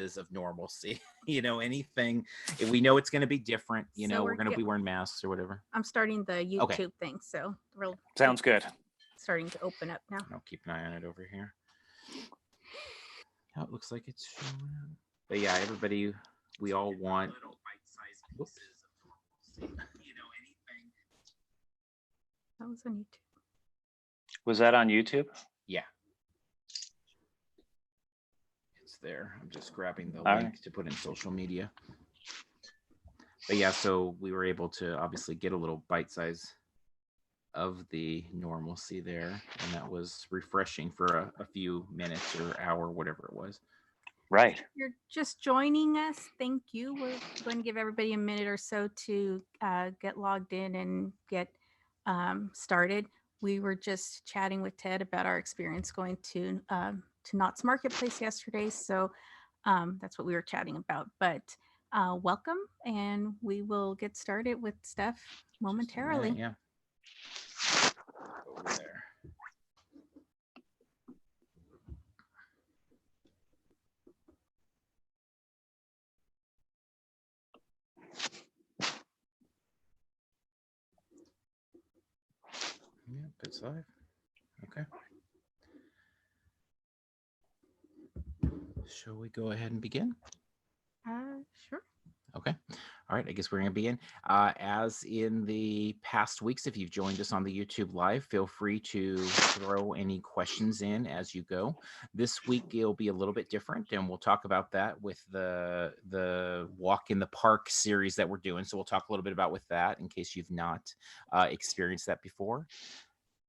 of normalcy. Anything, if we know it's going to be different, So we're going to be wearing masks or whatever. I'm starting the YouTube thing, so sounds good. Starting to open up now. I'll keep an eye on it over here. Oh, it looks like it's showing up. But yeah, everybody, we all want. Whoops. That was on YouTube. Was that on YouTube? Yeah. It's there. I'm just grabbing the All link right. to put in social media. But yeah, so we were able to obviously get a little bite size of the normalcy there. And that was refreshing for a few minutes or hour, whatever it was. Right. If you're just joining us, thank you. We're going to give everybody a minute or so to get logged in and get started. We were just chatting with Ted about our experience going to Knott's Marketplace yesterday. So that's what we were chatting about. But welcome, and we will get started with stuff momentarily. Yeah. Over there. Yeah, it's live. Okay. Shall we go ahead and begin? Sure. Okay. All right. I guess we're going to begin. As in the past weeks, if you've joined us on the YouTube Live, feel free to throw any questions in as you go. This week, it'll be a little bit different, and we'll talk about that with the Walk in the Park series that we're doing. So we'll talk a little bit about with that in case you've not experienced that before.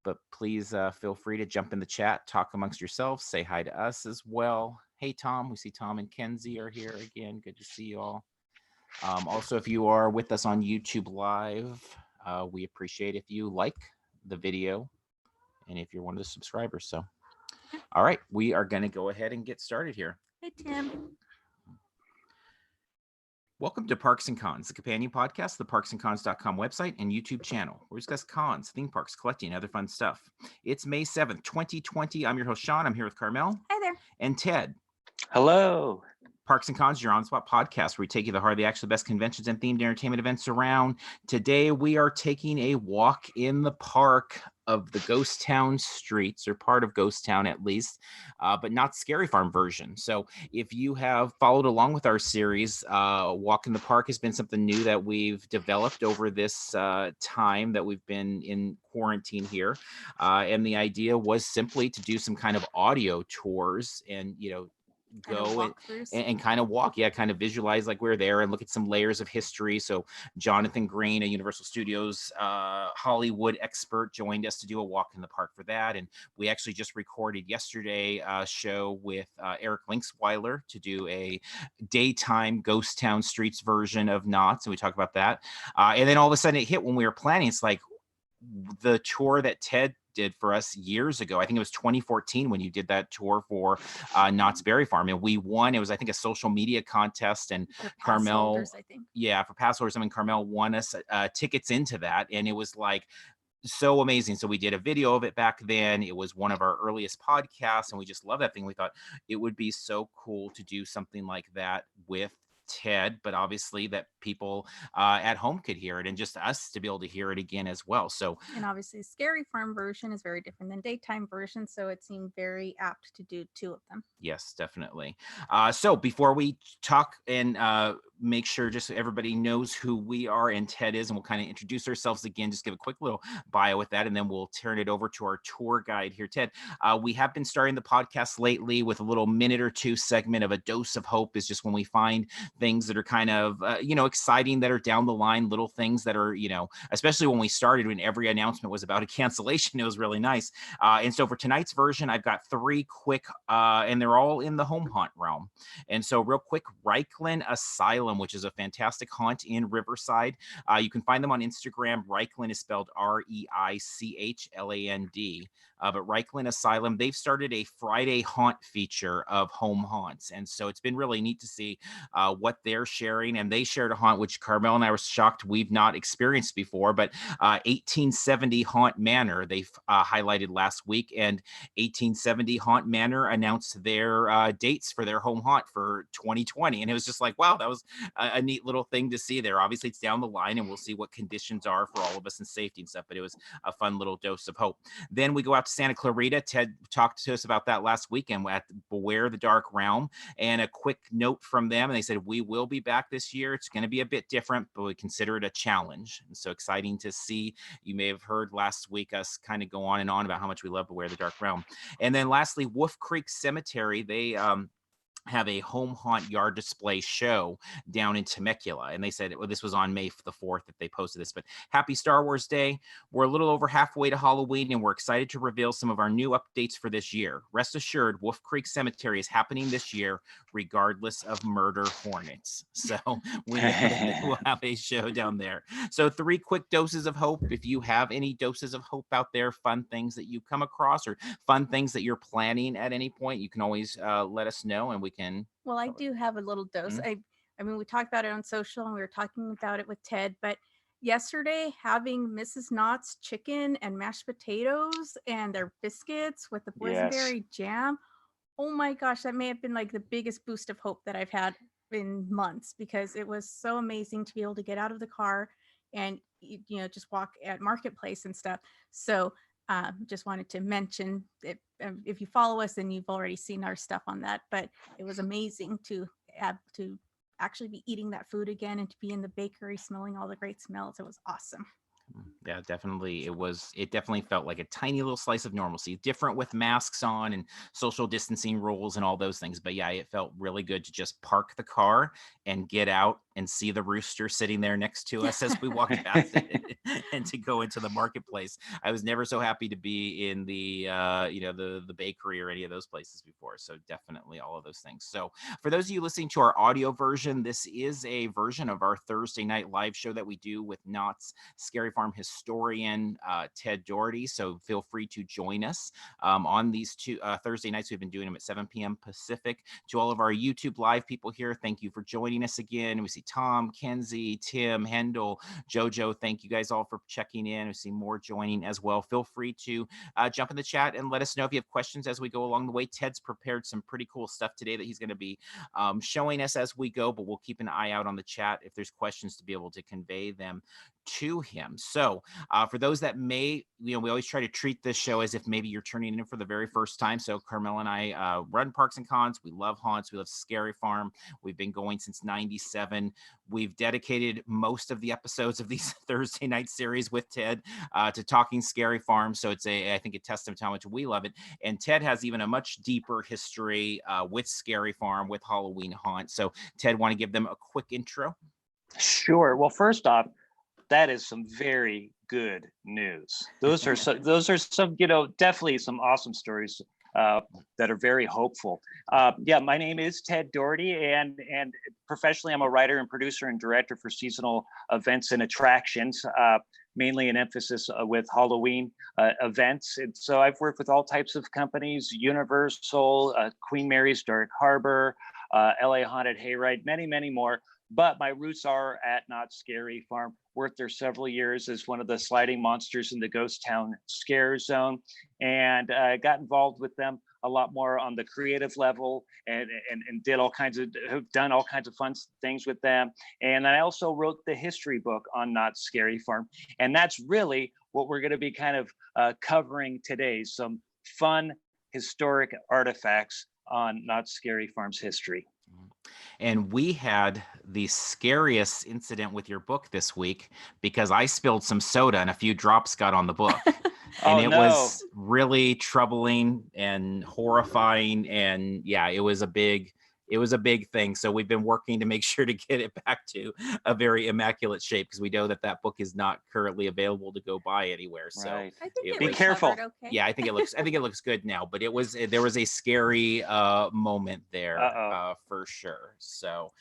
But please feel free to jump in the chat, talk amongst yourselves, say hi to us as well. Hey, Tom. We see Tom and Kenzie are here again. Good to see you all. Also, if you are with us on YouTube Live, we appreciate if you like the video and if you're one of the subscribers. So, all right, we are going to go ahead and get started here. Hey, Tim. Welcome to Parks and Cons, the companion podcast, the parksandcons.com website and YouTube channel, where we discuss cons, theme parks, collecting, and other fun stuff. It's May 7th, 2020. I'm your host, Sean. I'm here with Carmel. Hi there. And Ted. Hello. Parks and Cons, your on-spot podcast, where we take you the heart of the action, the best conventions and themed entertainment events around. Today, we are taking a walk in the park of the Ghost Town streets, or part of Ghost Town at least, but not Scary Farm version. So if you have followed along with our series, Walk in the Park has been something new that we've developed over this time that we've been in quarantine here. And the idea was simply to do some kind of audio tours and, go and kind of walk, kind of visualize like we're there and look at some layers of history. So Jonathan Green, a Universal Studios Hollywood expert, joined us to do a walk in the park for that. And we actually just recorded yesterday a show with Eric Linksweiler to do a daytime Ghost Town Streets version of Knott's, and we talked about that. And then all of a sudden it hit when we were planning. It's like the tour that Ted did for us years ago. I think it was 2014 when you did that tour for Knott's Berry Farm, and we won. It was, I think, a social media contest, and Carmel, holders, I think. Yeah, for pass holders. I mean, Carmel won us tickets into that, and it was like so amazing. So we did a video of it back then. It was one of our earliest podcasts, and we just love that thing. We thought it would be so cool to do something like that with Ted, but obviously that people at home could hear it, and just us to be able to hear it again as well. So, and obviously Scary Farm version is very different than daytime version, so it seemed very apt to do two of them. Yes, definitely. So before we talk and make sure just everybody knows who we are and Ted is, and we'll kind of introduce ourselves again, just give a quick little bio with that, and then we'll turn it over to our tour guide here, Ted. We have been starting the podcast lately with a little minute or two segment of a dose of hope. Is just when we find things that are kind of, exciting, that are down the line, little things that are, especially when we started, when every announcement was about a cancellation, it was really nice. And so for tonight's version, I've got three quick, and they're all in the home haunt realm. And so real quick, Reichland Asylum Asylum, which is a fantastic haunt in Riverside. You can find them on Instagram. Reichland is spelled Reichlland. But Reichland Asylum, they've started a Friday haunt feature of home haunts. And so it's been really neat to see what they're sharing. And they shared a haunt, which Carmel and I were shocked we've not experienced before, but 1870 Haunt Manor, they've highlighted last week. And 1870 Haunt Manor announced their dates for their home haunt for 2020. And it was just like, wow, that was a neat little thing to see there. Obviously, it's down the line, and we'll see what conditions are for all of us in safety and stuff, but it was a fun little dose of hope. Then we go out to Santa Clarita. Ted talked to us about that last weekend at Beware the Dark Realm, and a quick note from them. And they said, we will be back this year. It's going to be a bit different, but we consider it a challenge. And so exciting to see. You may have heard last week us kind of go on and on about how much we love Beware the Dark Realm. And then lastly, Wolf Creek Cemetery. They have a home haunt yard display show down in Temecula. And they said, well, this was on May the 4th that they posted this, but happy Star Wars Day. We're a little over halfway to Halloween, and we're excited to reveal some of our new updates for this year. Rest assured, Wolf Creek Cemetery is happening this year, regardless of murder hornets. So we know that we'll have a show down there. So 3 quick doses of hope. If you have any doses of hope out there, fun things that you come across or fun things that you're planning at any point, you can always let us know, and we can. Well, I do have a little dose. I mean, we talked about it on social, and we were talking about it with Ted, but yesterday having Mrs. Knott's chicken and mashed potatoes and their biscuits with the boysenberry jam, oh my gosh, that may have been like the biggest boost of hope that I've had in months, because it was so amazing to be able to get out of the car and, you know, just walk at Marketplace and stuff. So just wanted to mention it. If you follow us, then you've already seen our stuff on that, but it was amazing to actually be eating that food again and to be in the bakery smelling all the great smells. It was awesome. Yeah, definitely. It definitely felt like a tiny little slice of normalcy, different with masks on and social distancing rules and all those things. But yeah, it felt really good to just park the car and get out and see the rooster sitting there next to us as we walked past it, and to go into the marketplace. I was never so happy to be in the the bakery or any of those places before. So definitely all of those things. So for those of you listening to our audio version, this is a version of our Thursday night live show that we do with Knott's Scary Farm historian, Ted Dougherty. So feel free to join us on these 2 Thursday nights. We've been doing them at 7 p.m. Pacific. To all of our YouTube live people here, thank you for joining us again. We see Tom, Kenzie, Tim, Hendel, Jojo. Thank you guys all for checking in. We see more joining as well. Feel free to jump in the chat and let us know if you have questions as we go along the way. Ted's prepared some pretty cool stuff today that he's going to be showing us as we go, but we'll keep an eye out on the chat if there's questions to be able to convey them to him. So for those that may, we always try to treat this show as if maybe you're turning in for the very first time. So Carmel and I run Parks and Cons. We love haunts. We love Scary Farm. We've been going since '97. We've dedicated most of the episodes of these Thursday night series with Ted to talking Scary Farm. So it's I think a testament to how much we love it. And Ted has even a much deeper history with Scary Farm, with Halloween Haunt. So Ted, want to give them a quick intro? Sure. Well, first off, that is some very good news. Those are some, definitely some awesome stories that are very hopeful. Yeah, my name is Ted Dougherty, and professionally, I'm a writer and producer and director for seasonal events and attractions, mainly an emphasis with Halloween events. And so I've worked with all types of companies: Universal, Queen Mary's Dark Harbor, LA Haunted Hayride, many, many more. But my roots are at Knott's Scary Farm. Worked there several years as one of the sliding monsters in the ghost town scare zone, and got involved with them a lot more on the creative level, and have done all kinds of fun things with them. And I also wrote the history book on Knott's Scary Farm, and that's really what we're going to be kind of covering today: some fun historic artifacts on Knott's Scary Farm's history. And we had the scariest incident with your book this week, because I spilled some soda and a few drops got on the book. And was really troubling and horrifying. And yeah, it was a big it was a big thing. So we've been working to make sure to get it back to a very immaculate shape, because we know that that book is not currently available to go buy anywhere. So Right. I think It it Be was careful. covered okay. yeah, I think it looks good now, but there was a scary moment there for sure. So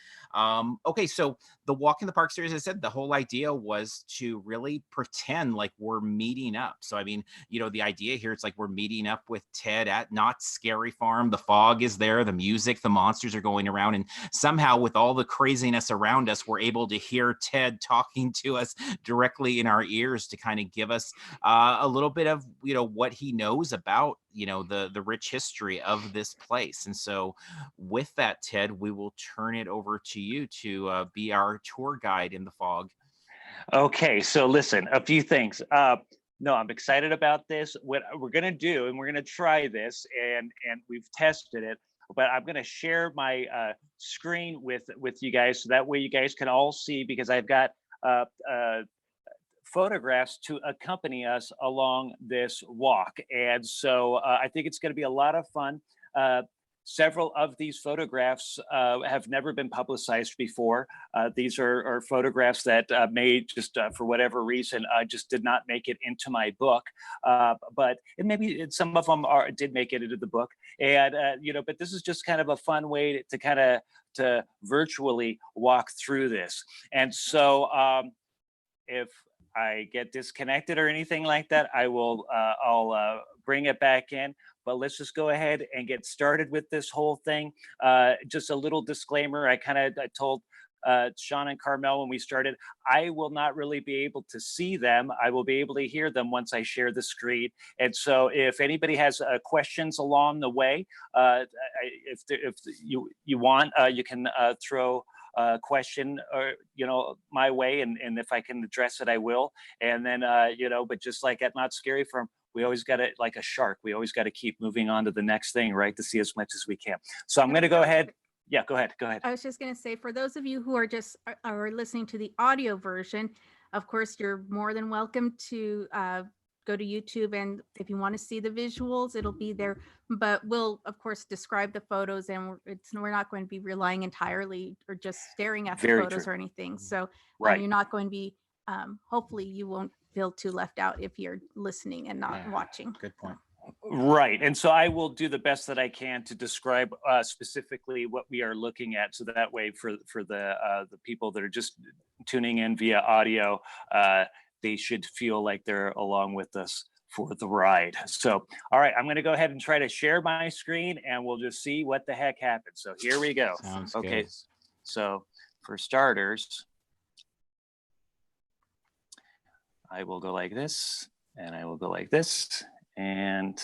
okay, so the Walk in the Park series, as I said, the whole idea was to really pretend like we're meeting up. So I mean, the idea here, it's like we're meeting up with Ted at Knott's Scary Farm. The fog is there, the music, the monsters are going around, and somehow with all the craziness around us, we're able to hear Ted talking to us directly in our ears to kind of give us a little bit of what he knows about the rich history of this place. And so with that, Ted, we will turn it over to you to be our tour guide in the fog. Okay, so listen, a few things. No, I'm excited about this. What we're gonna do, and we're gonna try this, and we've tested it, but I'm gonna share my screen with you guys, so that way you guys can all see, because I've got uh, uh, photographs to accompany us along this walk. And so I think it's going to be a lot of fun. Several of these photographs have never been publicized before. These are photographs that may just, for whatever reason, just did not make it into my book. But maybe some of them did make it into the book. And, but this is just kind of a fun way to virtually walk through this. And so if I get disconnected or anything like that, I'll bring it back in. But let's just go ahead and get started with this whole thing. Just a little disclaimer. I told Sean and Carmel when we started, I will not really be able to see them. I will be able to hear them once I share the screen. And so if anybody has questions along the way, if you want, you can throw question or my way, and if I can address it, I will. And then but just like at Not Scary Farm, we always got to, like a shark, we always got to keep moving on to the next thing, right, to see as much as we can. So I'm going to go ahead. Yeah, go ahead. I was just going to say, for those of you who are just are listening to the audio version, of course you're more than welcome to go to YouTube, and if you want to see the visuals, it'll be there. But we'll of course describe the photos, and we're not going to be relying entirely or just staring at the photos or anything. So you're not going to be hopefully you won't feel too left out if you're listening and not watching. Good point. Right. And so I will do the best that I can to describe specifically what we are looking at, so that way for the people that are just tuning in via audio, they should feel like they're along with us for the ride. So, all right, I'm going to go ahead and try to share my screen, and we'll just see what the heck happens. So here we go. Sounds okay. Good. So for starters, I will go like this, and I will go like this, and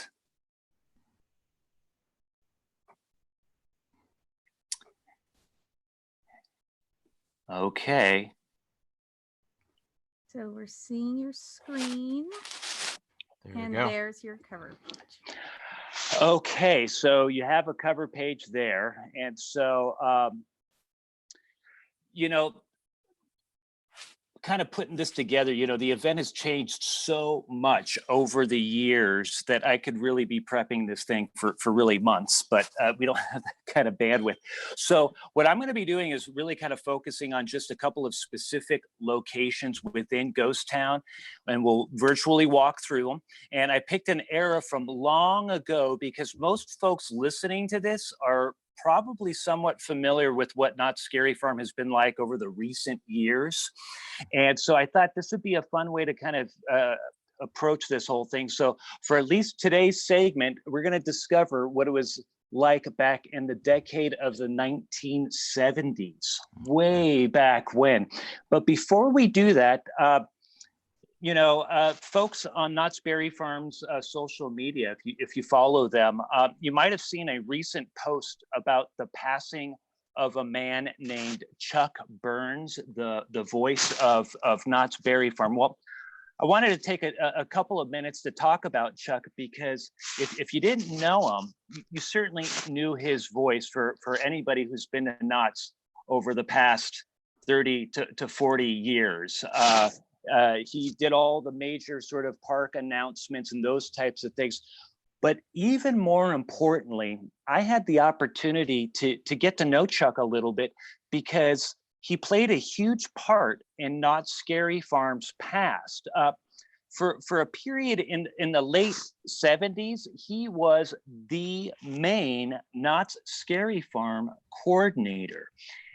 okay. So we're seeing your screen, and there's your cover page. Okay, so you have a cover page there. And so, kind of putting this together, the event has changed so much over the years that I could really be prepping this thing for really months, but we don't have that kind of bandwidth. So what I'm going to be doing is really kind of focusing on just a couple of specific locations within Ghost Town, and we'll virtually walk through them. And I picked an era from long ago because most folks listening to this are probably somewhat familiar with what Not Scary Farm has been like over the recent years. And so I thought this would be a fun way to kind of approach this whole thing. So for at least today's segment, we're going to discover what it was like back in the decade of the 1970s, way back when. But before we do that, folks on Knott's Berry Farm's social media, if you follow them, you might have seen a recent post about the passing of a man named Chuck Burns, the voice of Knott's Berry Farm. Well, I wanted to take a couple of minutes to talk about Chuck, because if you didn't know him, you certainly knew his voice for anybody who's been to Knott's over the past 30 to 40 years. He did all the major sort of park announcements and those types of things. But even more importantly, I had the opportunity to get to know Chuck a little bit because he played a huge part in Knott's Scary Farm's past. For a period in the late 70s, he was the main Knott's Scary Farm coordinator.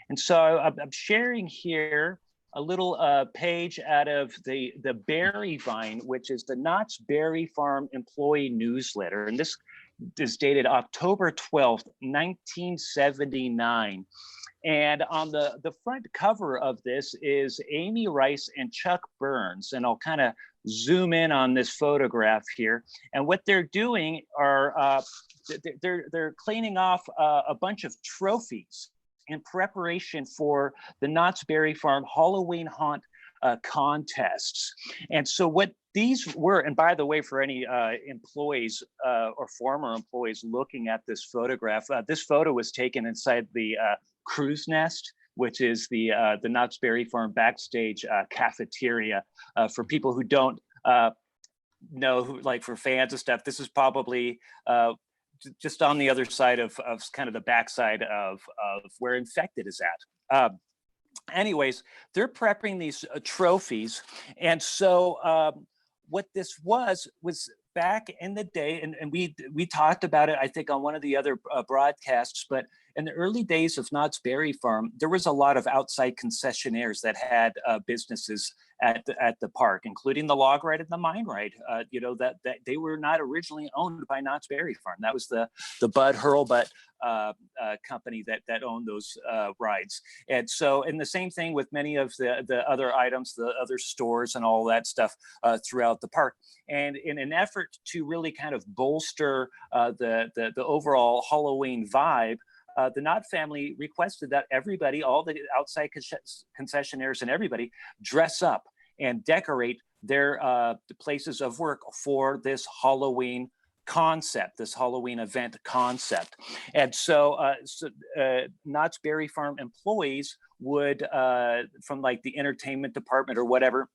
And so I'm sharing here a little page out of the Berry Vine, which is the Knott's Berry Farm employee newsletter. And this is dated October 12th, 1979. And on the front cover of this is Amy Rice and Chuck Burns. And I'll kind of zoom in on this photograph here. And what they're doing are they're cleaning off a bunch of trophies in preparation for the Knott's Berry Farm Halloween Haunt contests. And so what these were, and by the way, for any employees or former employees looking at this photograph, this photo was taken inside the Crow's Nest, which is the Knott's Berry Farm backstage cafeteria. For people who don't know, who like for fans and stuff, this is probably just on the other side of kind of the backside of where Infected is at. Anyways, they're prepping these trophies. And so what this was back in the day, and we talked about it, I think, on one of the other broadcasts, but in the early days of Knott's Berry Farm, there was a lot of outside concessionaires that had businesses at the park, including the Log Ride and the Mine Ride. That they were not originally owned by Knott's Berry Farm. That was the Bud Hurlbut company that owned those rides. And so, and the same thing with many of the other items, the other stores and all that stuff throughout the park. And in an effort to really kind of bolster the overall Halloween vibe, the Knott family requested that everybody, all the outside concessionaires and everybody, dress up and decorate their places of work for this Halloween concept, this Halloween event concept. And so, Knott's Berry Farm employees would, from like the entertainment department or whatever,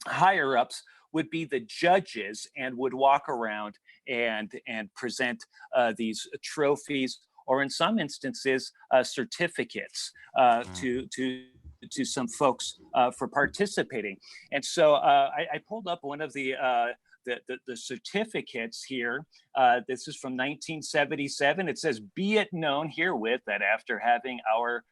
higher ups would be the judges and would walk around and present these trophies, or in some instances, certificates to some folks for participating. And so I pulled up one of the certificates here. This is from 1977. It says, "Be it known herewith that after having our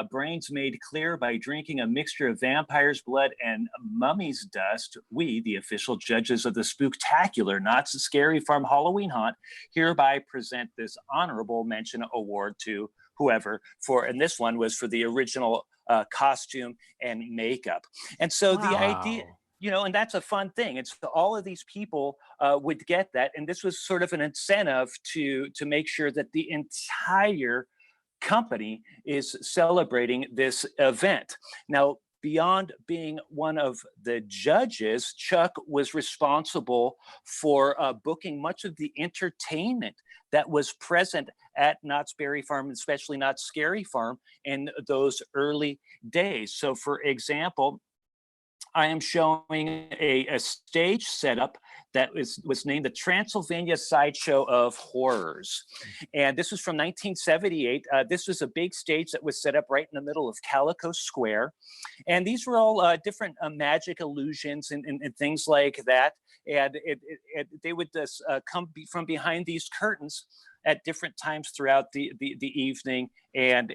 brains made clear by drinking a mixture of vampire's blood and mummy's dust, we, the official judges of the spooktacular Knott's Scary Farm Halloween Haunt, hereby present this honorable mention award to whoever for," and this one was for the original costume and makeup. And so the idea, and that's a fun thing. And so all of these people would get that. And this was sort of an incentive to make sure that the entire company is celebrating this event. Now, beyond being one of the judges, Chuck was responsible for booking much of the entertainment that was present at Knott's Berry Farm, especially Knott's Scary Farm, in those early days. So, for example, I am showing a stage setup that was named the Transylvania Sideshow of Horrors. And this was from 1978. This was a big stage that was set up right in the middle of Calico Square. And these were all different magic illusions and things like that. And they would just come from behind these curtains at different times throughout the evening and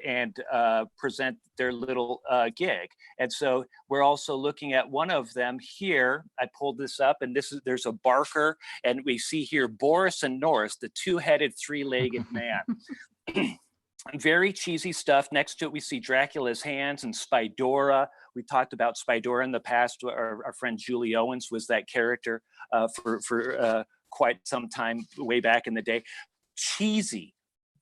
present their little gig. And so we're also looking at one of them here. I pulled this up, and there's a Barker, and we see here Boris and Norris, the two-headed, three-legged man. Very cheesy stuff. Next to it, we see Dracula's hands and Spidora. We talked about Spidora in the past. Our friend Julie Owens was that character for quite some time way back in the day. Cheesy,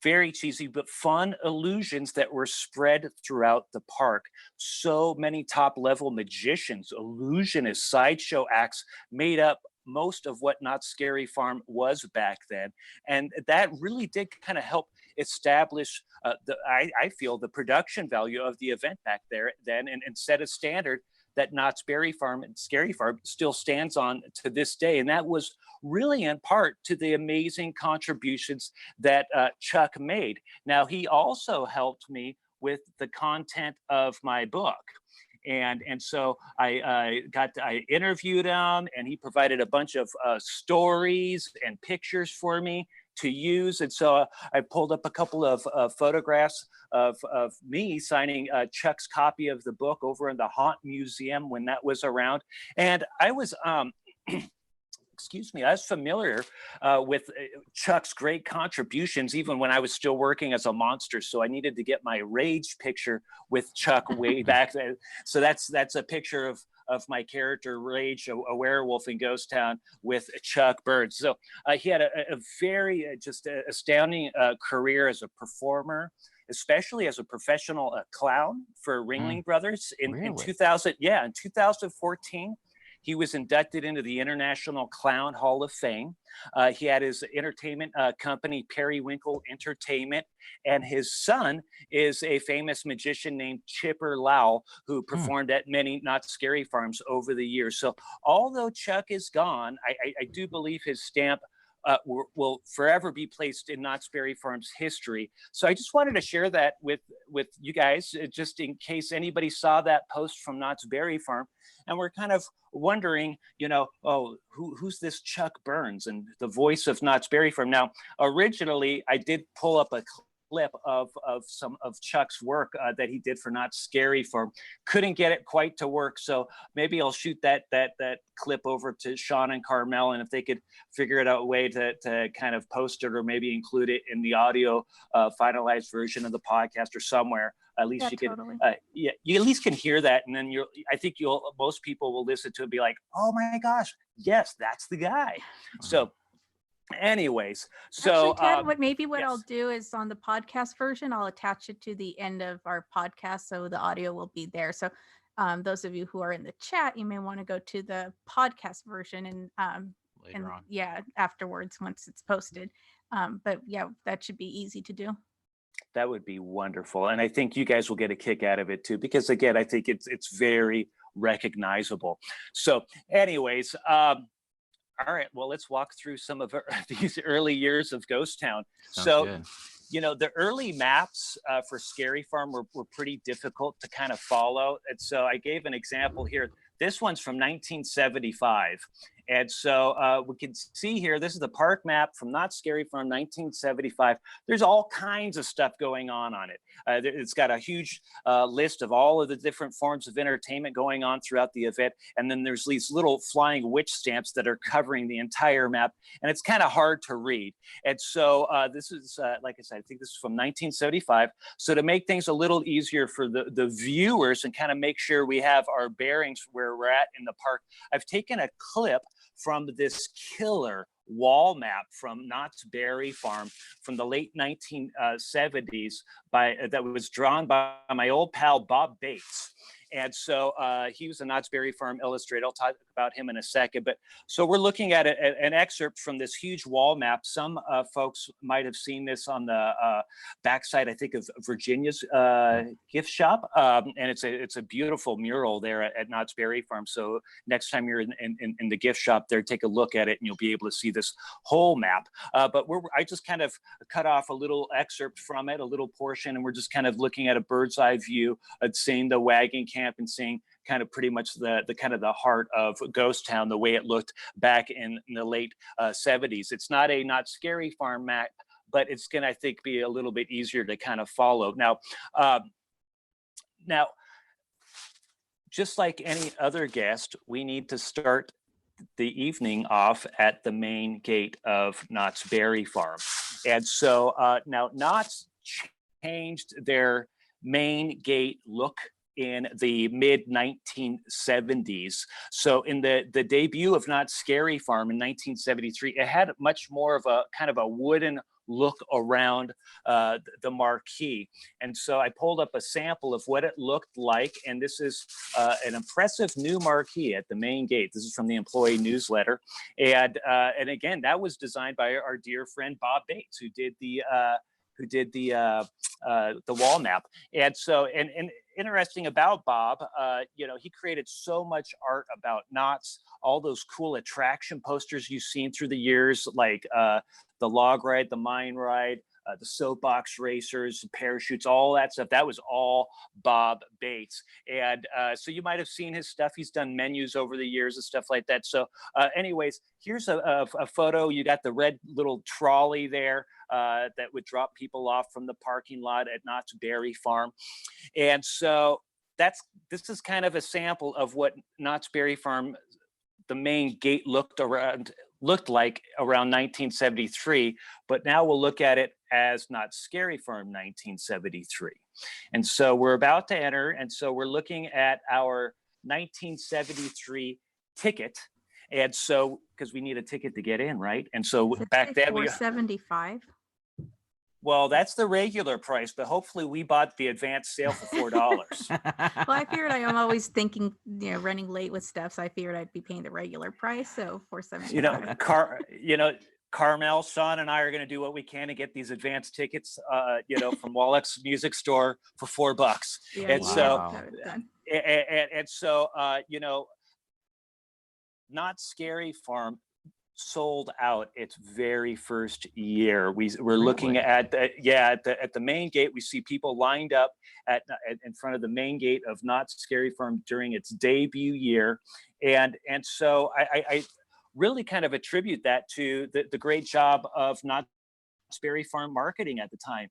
very cheesy, but fun illusions that were spread throughout the park. So many top-level magicians, illusionists, sideshow acts made up most of what Knott's Scary Farm was back then. And that really did kind of help establish I feel the production value of the event back there then and set a standard that Knott's Berry Farm and Scary Farm still stands on to this day. And that was really in part to the amazing contributions that Chuck made. Now, he also helped me with the content of my book. And so I interviewed him, and he provided a bunch of stories and pictures for me to use. And so I pulled up a couple of photographs of me signing Chuck's copy of the book over in the Haunt Museum when that was around. And I was excuse me, I was familiar with Chuck's great contributions, even when I was still working as a monster. So I needed to get my Rage picture with Chuck way back then. So that's a picture of my character Rage, a werewolf in Ghost Town, with Chuck Burns. So he had a very just astounding career as a performer, especially as a professional clown for Ringling Brothers. In 2014. He was inducted into the International Clown Hall of Fame. He had his entertainment company, Periwinkle Entertainment, and his son is a famous magician named Chipper Lau, who performed at many Knott's Scary Farms over the years. So although Chuck is gone, I do believe his stamp will forever be placed in Knott's Berry Farm's history. So I just wanted to share that with you guys, just in case anybody saw that post from Knott's Berry Farm and we're kind of wondering, who's this Chuck Burns and the voice of Knott's Berry Farm. Now, originally, I did pull up a clip of some of Chuck's work that he did for Knott's Scary Farm. Couldn't get it quite to work, so maybe I'll shoot that clip over to Sean and Carmel, and if they could figure it out a way to kind of post it or maybe include it in the audio finalized version of the podcast or somewhere. At least you can, you at least can hear that, and then I think most people will listen to it and be like, "Oh my gosh, yes, that's the guy." So, anyways, so actually, Ted, what yes. I'll do is on the podcast version, I'll attach it to the end of our podcast, so the audio will be there. So, those of you who are in the chat, you may want to go to the podcast version and later on. Yeah, afterwards once it's posted. But yeah, that should be easy to do. That would be wonderful. And I think you guys will get a kick out of it too, because again, I think it's very recognizable. So anyways, all right, well, let's walk through some of these early years of Ghost Town. Sounds good. The early maps for Scary Farm were pretty difficult to kind of follow. And so I gave an example here. This one's from 1975. And so we can see here, this is the park map from Knott's Scary Farm, 1975. There's all kinds of stuff going on it. It's got a huge list of all of the different forms of entertainment going on throughout the event. And then there's these little flying witch stamps that are covering the entire map. And it's kind of hard to read. And so this is, like I said, I think this is from 1975. So to make things a little easier for the viewers and kind of make sure we have our bearings where we're at in the park, I've taken a clip from this killer wall map from Knott's Berry Farm from the late 1970s that was drawn by my old pal Bob Bates. And so he was a Knott's Berry Farm illustrator. I'll talk about him in a second. But so we're looking at an excerpt from this huge wall map. Some folks might have seen this on the backside, I think, of Virginia's gift shop. And it's a beautiful mural there at Knott's Berry Farm. So next time you're in the gift shop there, take a look at it and you'll be able to see this whole map. But I just kind of cut off a little excerpt from it, a little portion, and we're just kind of looking at a bird's eye view of seeing the Wagon camp and seeing kind of pretty much the kind of the heart of Ghost Town, the way it looked back in the late 70s. It's not a Knott's Scary Farm map, but it's going to, I think, be a little bit easier to kind of follow. Now, just like any other guest, we need to start the evening off at the main gate of Knott's Berry Farm. And so now Knott's changed their main gate look in the mid 1970s. So in the debut of Knott's Scary Farm in 1973, it had much more of a kind of a wooden look around the marquee. And so I pulled up a sample of what it looked like. And this is an impressive new marquee at the main gate. This is from the employee newsletter. And again, that was designed by our dear friend Bob Bates, who did the wall map. And so, and interesting about Bob, he created so much art about knots, all those cool attraction posters you've seen through the years, like the log ride, the mine ride, the soapbox racers, parachutes, all that stuff. That was all Bob Bates. And so you might have seen his stuff. He's done menus over the years and stuff like that. So anyways, here's a photo. You got the red little trolley there that would drop people off from the parking lot at Knott's Berry Farm. And so this is kind of a sample of what Knott's Berry Farm, the main gate looked like around 1973, but now we'll look at it as Knott's Scary Farm 1973. And so we're about to enter, and so we're looking at our 1973 ticket. And so, because we need a ticket to get in, right? And so back then we $4.75. Well, that's the regular price, but hopefully we bought the advanced sale for $4. Well, I figured I'm always thinking, running late with stuff, so I figured I'd be paying the regular price. So $4.75. Carmel, Sean, and I are going to do what we can to get these advanced tickets, from Wallach's Music Store for $4. Yeah, And so, Knott's Scary Farm sold out its very first year. We're looking at the main gate. We see people lined up in front of the main gate of Knott's Scary Farm during its debut year, and so I really kind of attribute that to the great job of Knott's Berry Farm marketing at the time.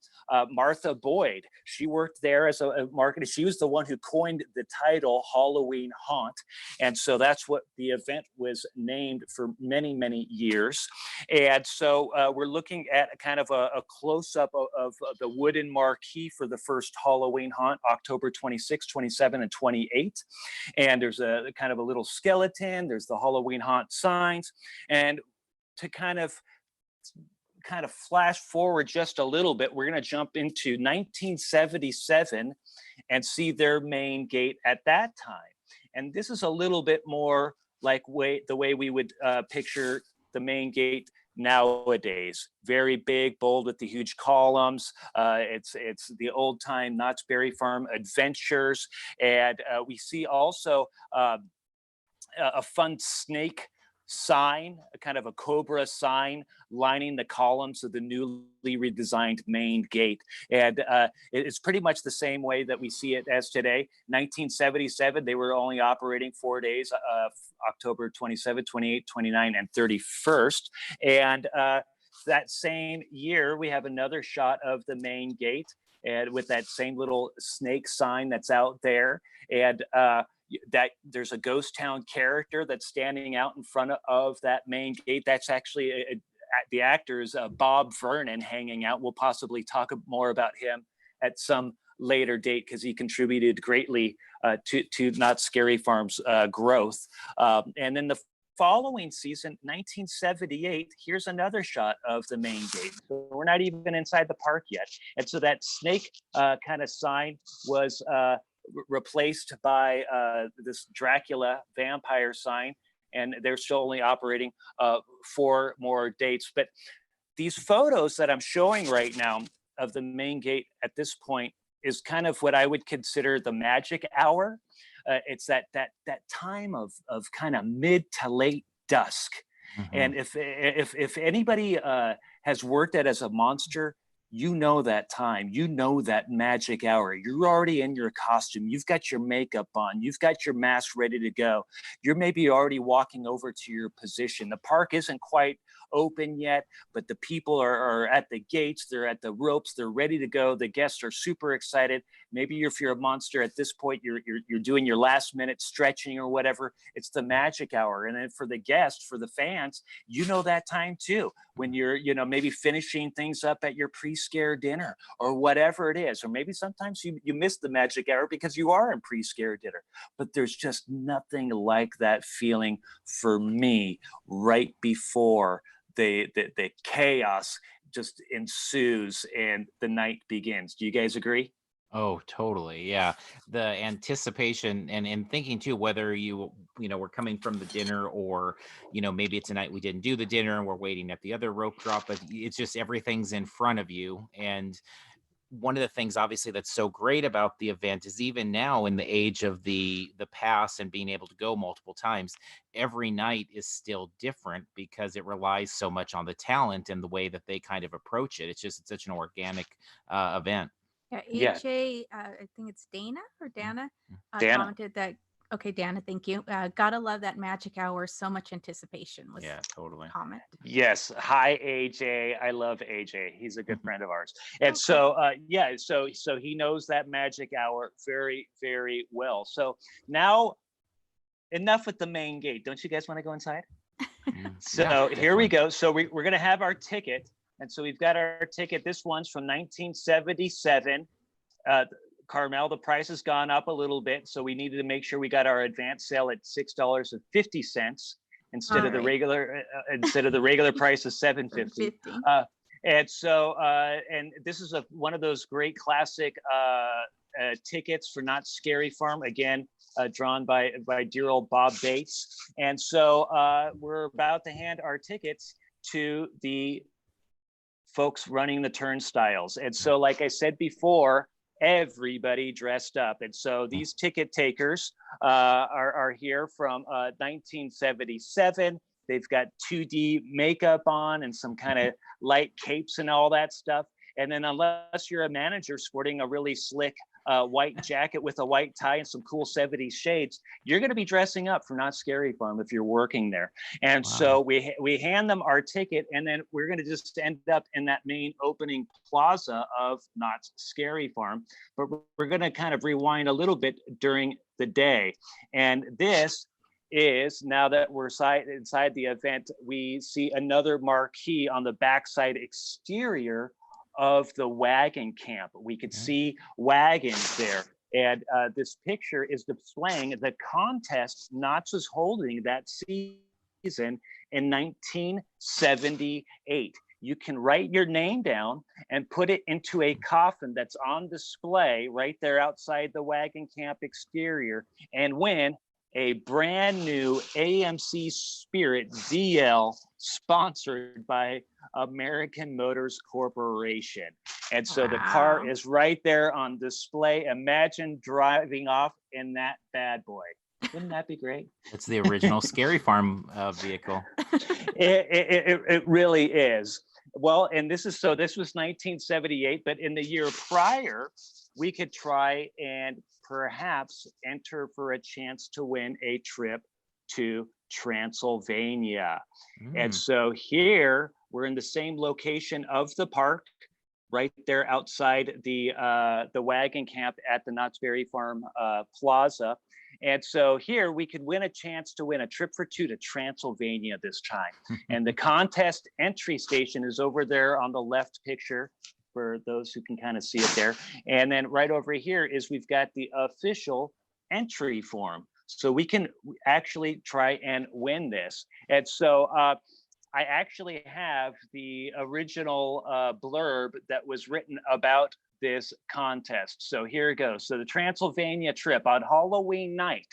Martha Boyd, she worked there as a marketer. She was the one who coined the title Halloween Haunt. And so that's what the event was named for many, many years. And so we're looking at kind of a close-up of the wooden marquee for the first Halloween Haunt, October 26, 27, and 28. And there's a kind of a little skeleton. There's the Halloween Haunt signs. And to kind of flash forward just a little bit, we're going to jump into 1977 and see their main gate at that time. And this is a little bit more like the way we would picture the main gate nowadays. Very big, bold with the huge columns. It's the old time Knott's Berry Farm adventures. And we see also a fun snake sign, a kind of a cobra sign lining the columns of the newly redesigned main gate. And it's pretty much the same way that we see it as today. 1977, they were only operating 4 days, October 27, 28, 29, and 31st. And that same year, we have another shot of the main gate, and with that same little snake sign that's out there. And that there's a ghost town character that's standing out in front of that main gate. That's actually the actor's Bob Vernon hanging out. We'll possibly talk more about him at some later date because he contributed greatly to Knott's Scary Farm's growth. And then the following season, 1978, here's another shot of the main gate. So we're not even inside the park yet. And so that snake kind of sign was replaced by this Dracula vampire sign, and they're still only operating 4 more dates. But these photos that I'm showing right now of the main gate at this point is kind of what I would consider the magic hour. It's that time of kind of mid to late dusk. Mm-hmm. And if anybody has worked at as a monster, you know that time, you know that magic hour. You're already in your costume. You've got your makeup on. You've got your mask ready to go. You're maybe already walking over to your position. The park isn't quite open yet, but the people are at the gates. They're at the ropes. They're ready to go. The guests are super excited. Maybe if you're a monster at this point, you're doing your last minute stretching or whatever. It's the magic hour. And then for the guests, for the fans, you know that time too, when you're maybe finishing things up at your pre-scare dinner or whatever it is. Or maybe sometimes you miss the magic hour because you are in pre-scare dinner. But there's just nothing like that feeling for me right before the chaos just ensues and the night begins. Do you guys agree? Oh, totally. Yeah. The anticipation and thinking too, whether we're coming from the dinner or, maybe it's a night we didn't do the dinner and we're waiting at the other rope drop, but it's just everything's in front of you. And one of the things obviously that's so great about the event is even now in the age of the pass and being able to go multiple times, every night is still different because it relies so much on the talent and the way that they kind of approach it. It's such an organic event. Yeah, Yeah. AJ, I think it's Dana or Dana, Dana. commented that. Okay, Dana, thank you. Gotta love that magic hour. So much anticipation was Yeah, totally. comment. Yes. Hi, AJ. I love AJ. He's a good friend of ours. And Okay. so, yeah, so he knows that magic hour very, very well. So now, enough with the main gate. Don't you guys want to go inside? So Yeah, here we definitely. go. So we're going to have our ticket. And so we've got our ticket. This one's from 1977. Carmel, the price has gone up a little bit, so we needed to make sure we got our advance sale at $6.50 instead of the regular price of $7.50. And so, and this is one of those great classic tickets for Knott's Scary Farm, again, drawn by dear old Bob Bates. And so we're about to hand our tickets to the folks running the turnstiles. And so, like I said before, everybody dressed up. And so these ticket takers are here from 1977. They've got 2D makeup on and some kind of light capes and all that stuff. And then unless you're a manager sporting a really slick white jacket with a white tie and some cool 70s shades, you're going to be dressing up for Knott's Scary Farm if you're working there. And so we hand them our ticket, and then we're going to just end up in that main opening plaza of Knott's Scary Farm. But we're going to kind of rewind a little bit during the day. And this is, now that we're inside the event, we see another marquee on the backside exterior of the Wagon camp. We could see wagons there. And this picture is displaying the contest Knott's was holding that season in 1978. You can write your name down and put it into a coffin that's on display right there outside the Wagon camp exterior and win a brand new AMC Spirit ZL sponsored by American Motors Corporation. And so the car is right there on display. Imagine driving off in that bad boy. Wouldn't that be great? It's the original Scary Farm vehicle. It really is. Well, and this was 1978, but in the year prior, we could try and perhaps enter for a chance to win a trip to Transylvania. And so here we're in the same location of the park, right there outside the Wagon camp at the Knott's Berry Farm Plaza. And so here we could win a chance to win a trip for two to Transylvania this time. And the contest entry station is over there on the left picture for those who can kind of see it there. And then right over here is we've got the official entry form. So we can actually try and win this. And so I actually have the original blurb that was written about this contest. So here it goes. So the Transylvania trip on Halloween night,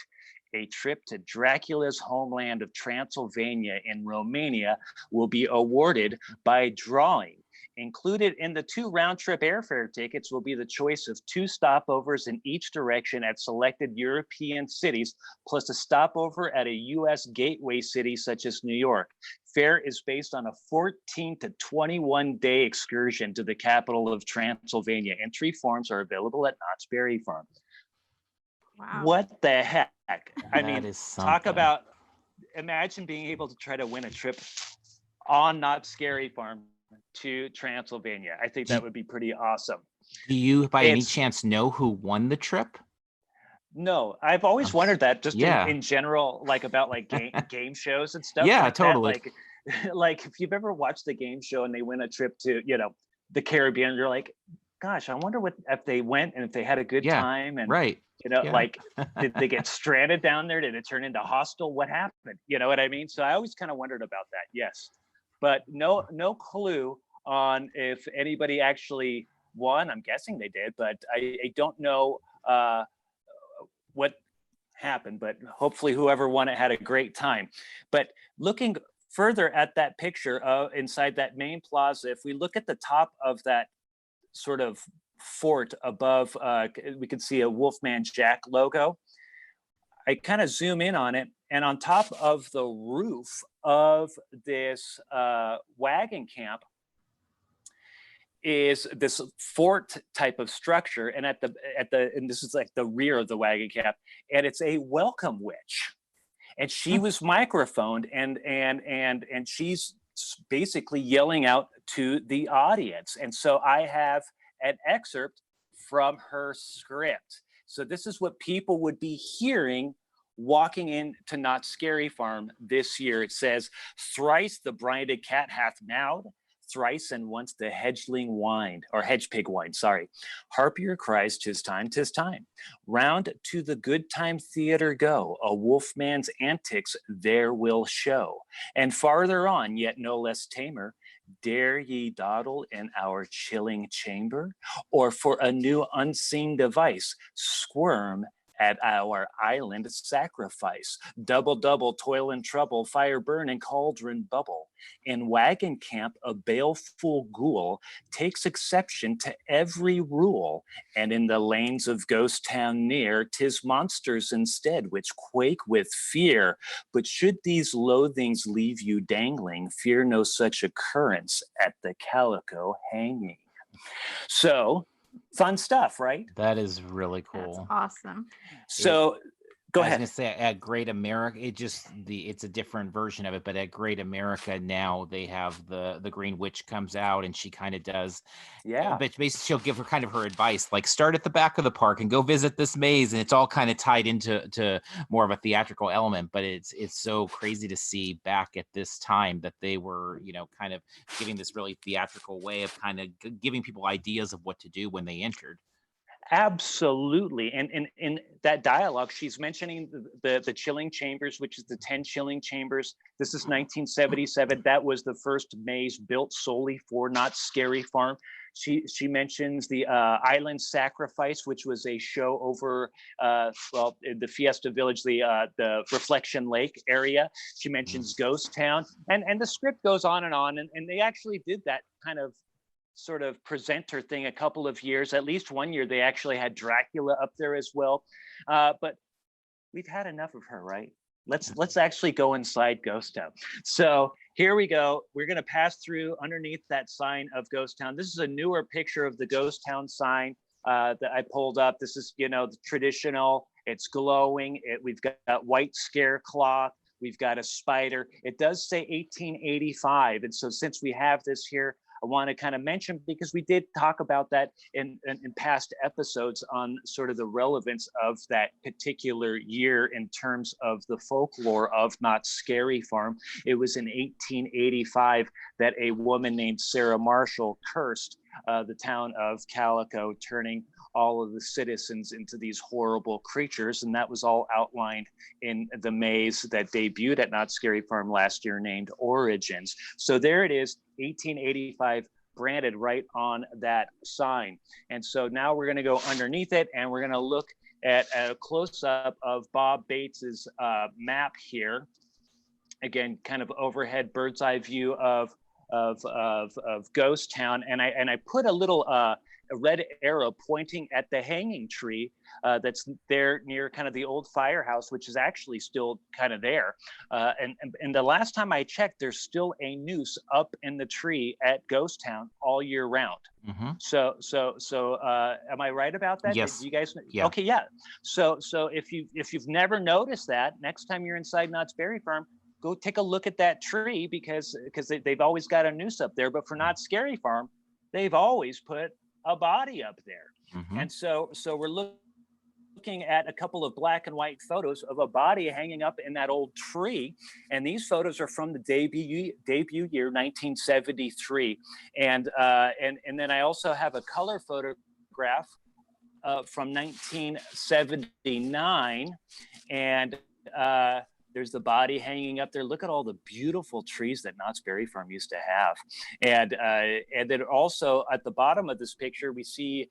a trip to Dracula's homeland of Transylvania in Romania will be awarded by drawing. Included in the 2 round-trip airfare tickets will be the choice of 2 stopovers in each direction at selected European cities, plus a stopover at a U.S. gateway city such as New York. Fare is based on a 14 to 21-day excursion to the capital of Transylvania. Entry forms are available at Knott's Berry Farm. Wow. What the heck? I That mean, is talk something. about, imagine being able to try to win a trip on Knott's Scary Farm to Transylvania. I think that would be pretty awesome. Do you by any chance know who won the trip? No, I've always wondered that just Yeah. in general, like about like game shows and stuff. Yeah, like totally. That. Like if you've ever watched the game show and they win a trip to, the Caribbean, you're like, gosh, I wonder what if they went and if they had a good time and right. like did they get stranded down there? Did it turn into hostile? What happened? You know what I mean? So I always kind of wondered about that. Yes, but no clue on if anybody actually won. I'm guessing they did, but I don't know what happened, but hopefully whoever won it had a great time. But looking further at that picture inside that main plaza, if we look at the top of that sort of fort above. We can see a Wolfman Jack logo. I kind of zoom in on it, and on top of the roof of this wagon camp is this fort type of structure, and and this is like the rear of the wagon camp, and it's a welcome witch, and she was microphoned, and she's basically yelling out to the audience. And so I have an excerpt from her script. So this is what people would be hearing walking into Knott's Scary Farm this year. It says, "Thrice the brinded cat hath meowed, thrice and once the hedgeling whined," or hedge pig whined, sorry. "Harpier cries, 'tis time, 'tis time. Round to the good time theater go, a wolfman's antics there will show. And farther on, yet no less tamer, dare ye dawdle in our chilling chamber? Or for a new unseen device, squirm at our island sacrifice? Double, double, toil and trouble, fire burn and cauldron bubble. In wagon camp, a baleful ghoul takes exception to every rule, and in the lanes of Ghost Town near, 'tis monsters instead which quake with fear. But should these loathings leave you dangling, fear no such occurrence at the Calico hanging." So, fun stuff, right? That is really That's cool. awesome. So, go I was ahead. gonna say at Great America, it's a different version of it, but at Great America now they have the Green Witch comes out and she kind of does, Yeah. but basically she'll give her kind of her advice, like start at the back of the park and go visit this maze, and it's all kind of tied into more of a theatrical element. But it's so crazy to see back at this time that they were, kind of giving this really theatrical way of kind of giving people ideas of what to do when they entered. Absolutely. And in that dialogue, she's mentioning the chilling chambers, which is the 10 chilling chambers. This is 1977. That was the first maze built solely for Knott's Scary Farm. She mentions the Island Sacrifice, which was a show over in the Fiesta Village, the Reflection Lake area. She mentions Ghost Town, and the script goes on, and they actually did that kind of sort of presenter thing a couple of years. At least one year they actually had Dracula up there as well. But we've had enough of her, right? Let's actually go inside Ghost Town. So here we go. We're going to pass through underneath that sign of Ghost Town. This is a newer picture of the Ghost Town sign that I pulled up. This is, the traditional. It's glowing. We've got white scare cloth. We've got a spider. It does say 1885. And so since we have this here, I want to kind of mention, because we did talk about that in past episodes on sort of the relevance of that particular year in terms of the folklore of Knott's Scary Farm. It was in 1885 that a woman named Sarah Marshall cursed the town of Calico, turning all of the citizens into these horrible creatures. And that was all outlined in the maze that debuted at Knott's Scary Farm last year named Origins. So there it is, 1885, branded right on that sign. And so now we're going to go underneath it, and we're going to look at a close-up of Bob Bates's map here. Again, kind of overhead bird's eye view of Ghost Town, and I put a little a red arrow pointing at the hanging tree that's there near kind of the old firehouse, which is actually still kind of there. And the last time I checked, there's still a noose up in the tree at Ghost Town all year round. Mm-hmm. So am I right about that? Yes. Did you guys? Yeah. Okay, yeah. So if you've never noticed that, next time you're inside Knott's Berry Farm, go take a look at that tree, because they've always got a noose up there. But for Knott's Scary Farm, they've always put a body up there. Mm-hmm. And so we're looking at a couple of black and white photos of a body hanging up in that old tree. And these photos are from the debut year, 1973. And then I also have a color photograph from 1979. And there's the body hanging up there. Look at all the beautiful trees that Knott's Berry Farm used to have. And then also at the bottom of this picture, we see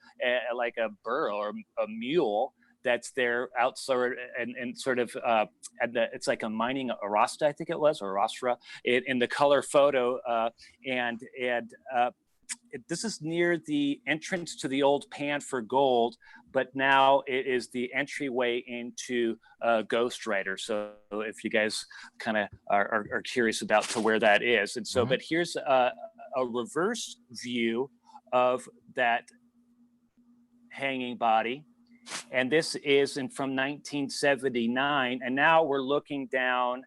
like a burro or a mule that's there outside and sort of it's like a mining arasta, I think it was, or rostra in the color photo. And this is near the entrance to the old Pan for Gold, but now it is the entryway into Ghost Rider. So if you guys kind of are curious about to where that is. And so, but here's a reverse view of that hanging body. And this is from 1979. And now we're looking down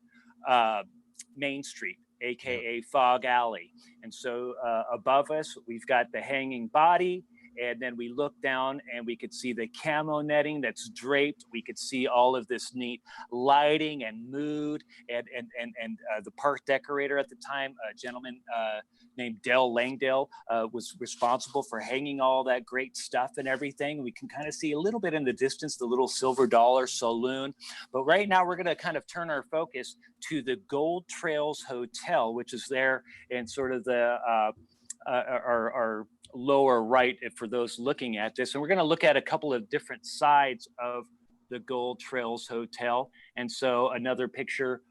Main Street, AKA Fog Alley. And so above us, we've got the hanging body. And then we look down and we could see the camo netting that's draped. We could see all of this neat lighting and mood. And the park decorator at the time, a gentleman named Dell Langdale, was responsible for hanging all that great stuff and everything. We can kind of see a little bit in the distance, the little Silver Dollar Saloon. But right now we're going to kind of turn our focus to the Gold Trails Hotel, which is there in sort of the our lower right for those looking at this. And we're going to look at a couple of different sides of the Gold Trails Hotel. And so another picture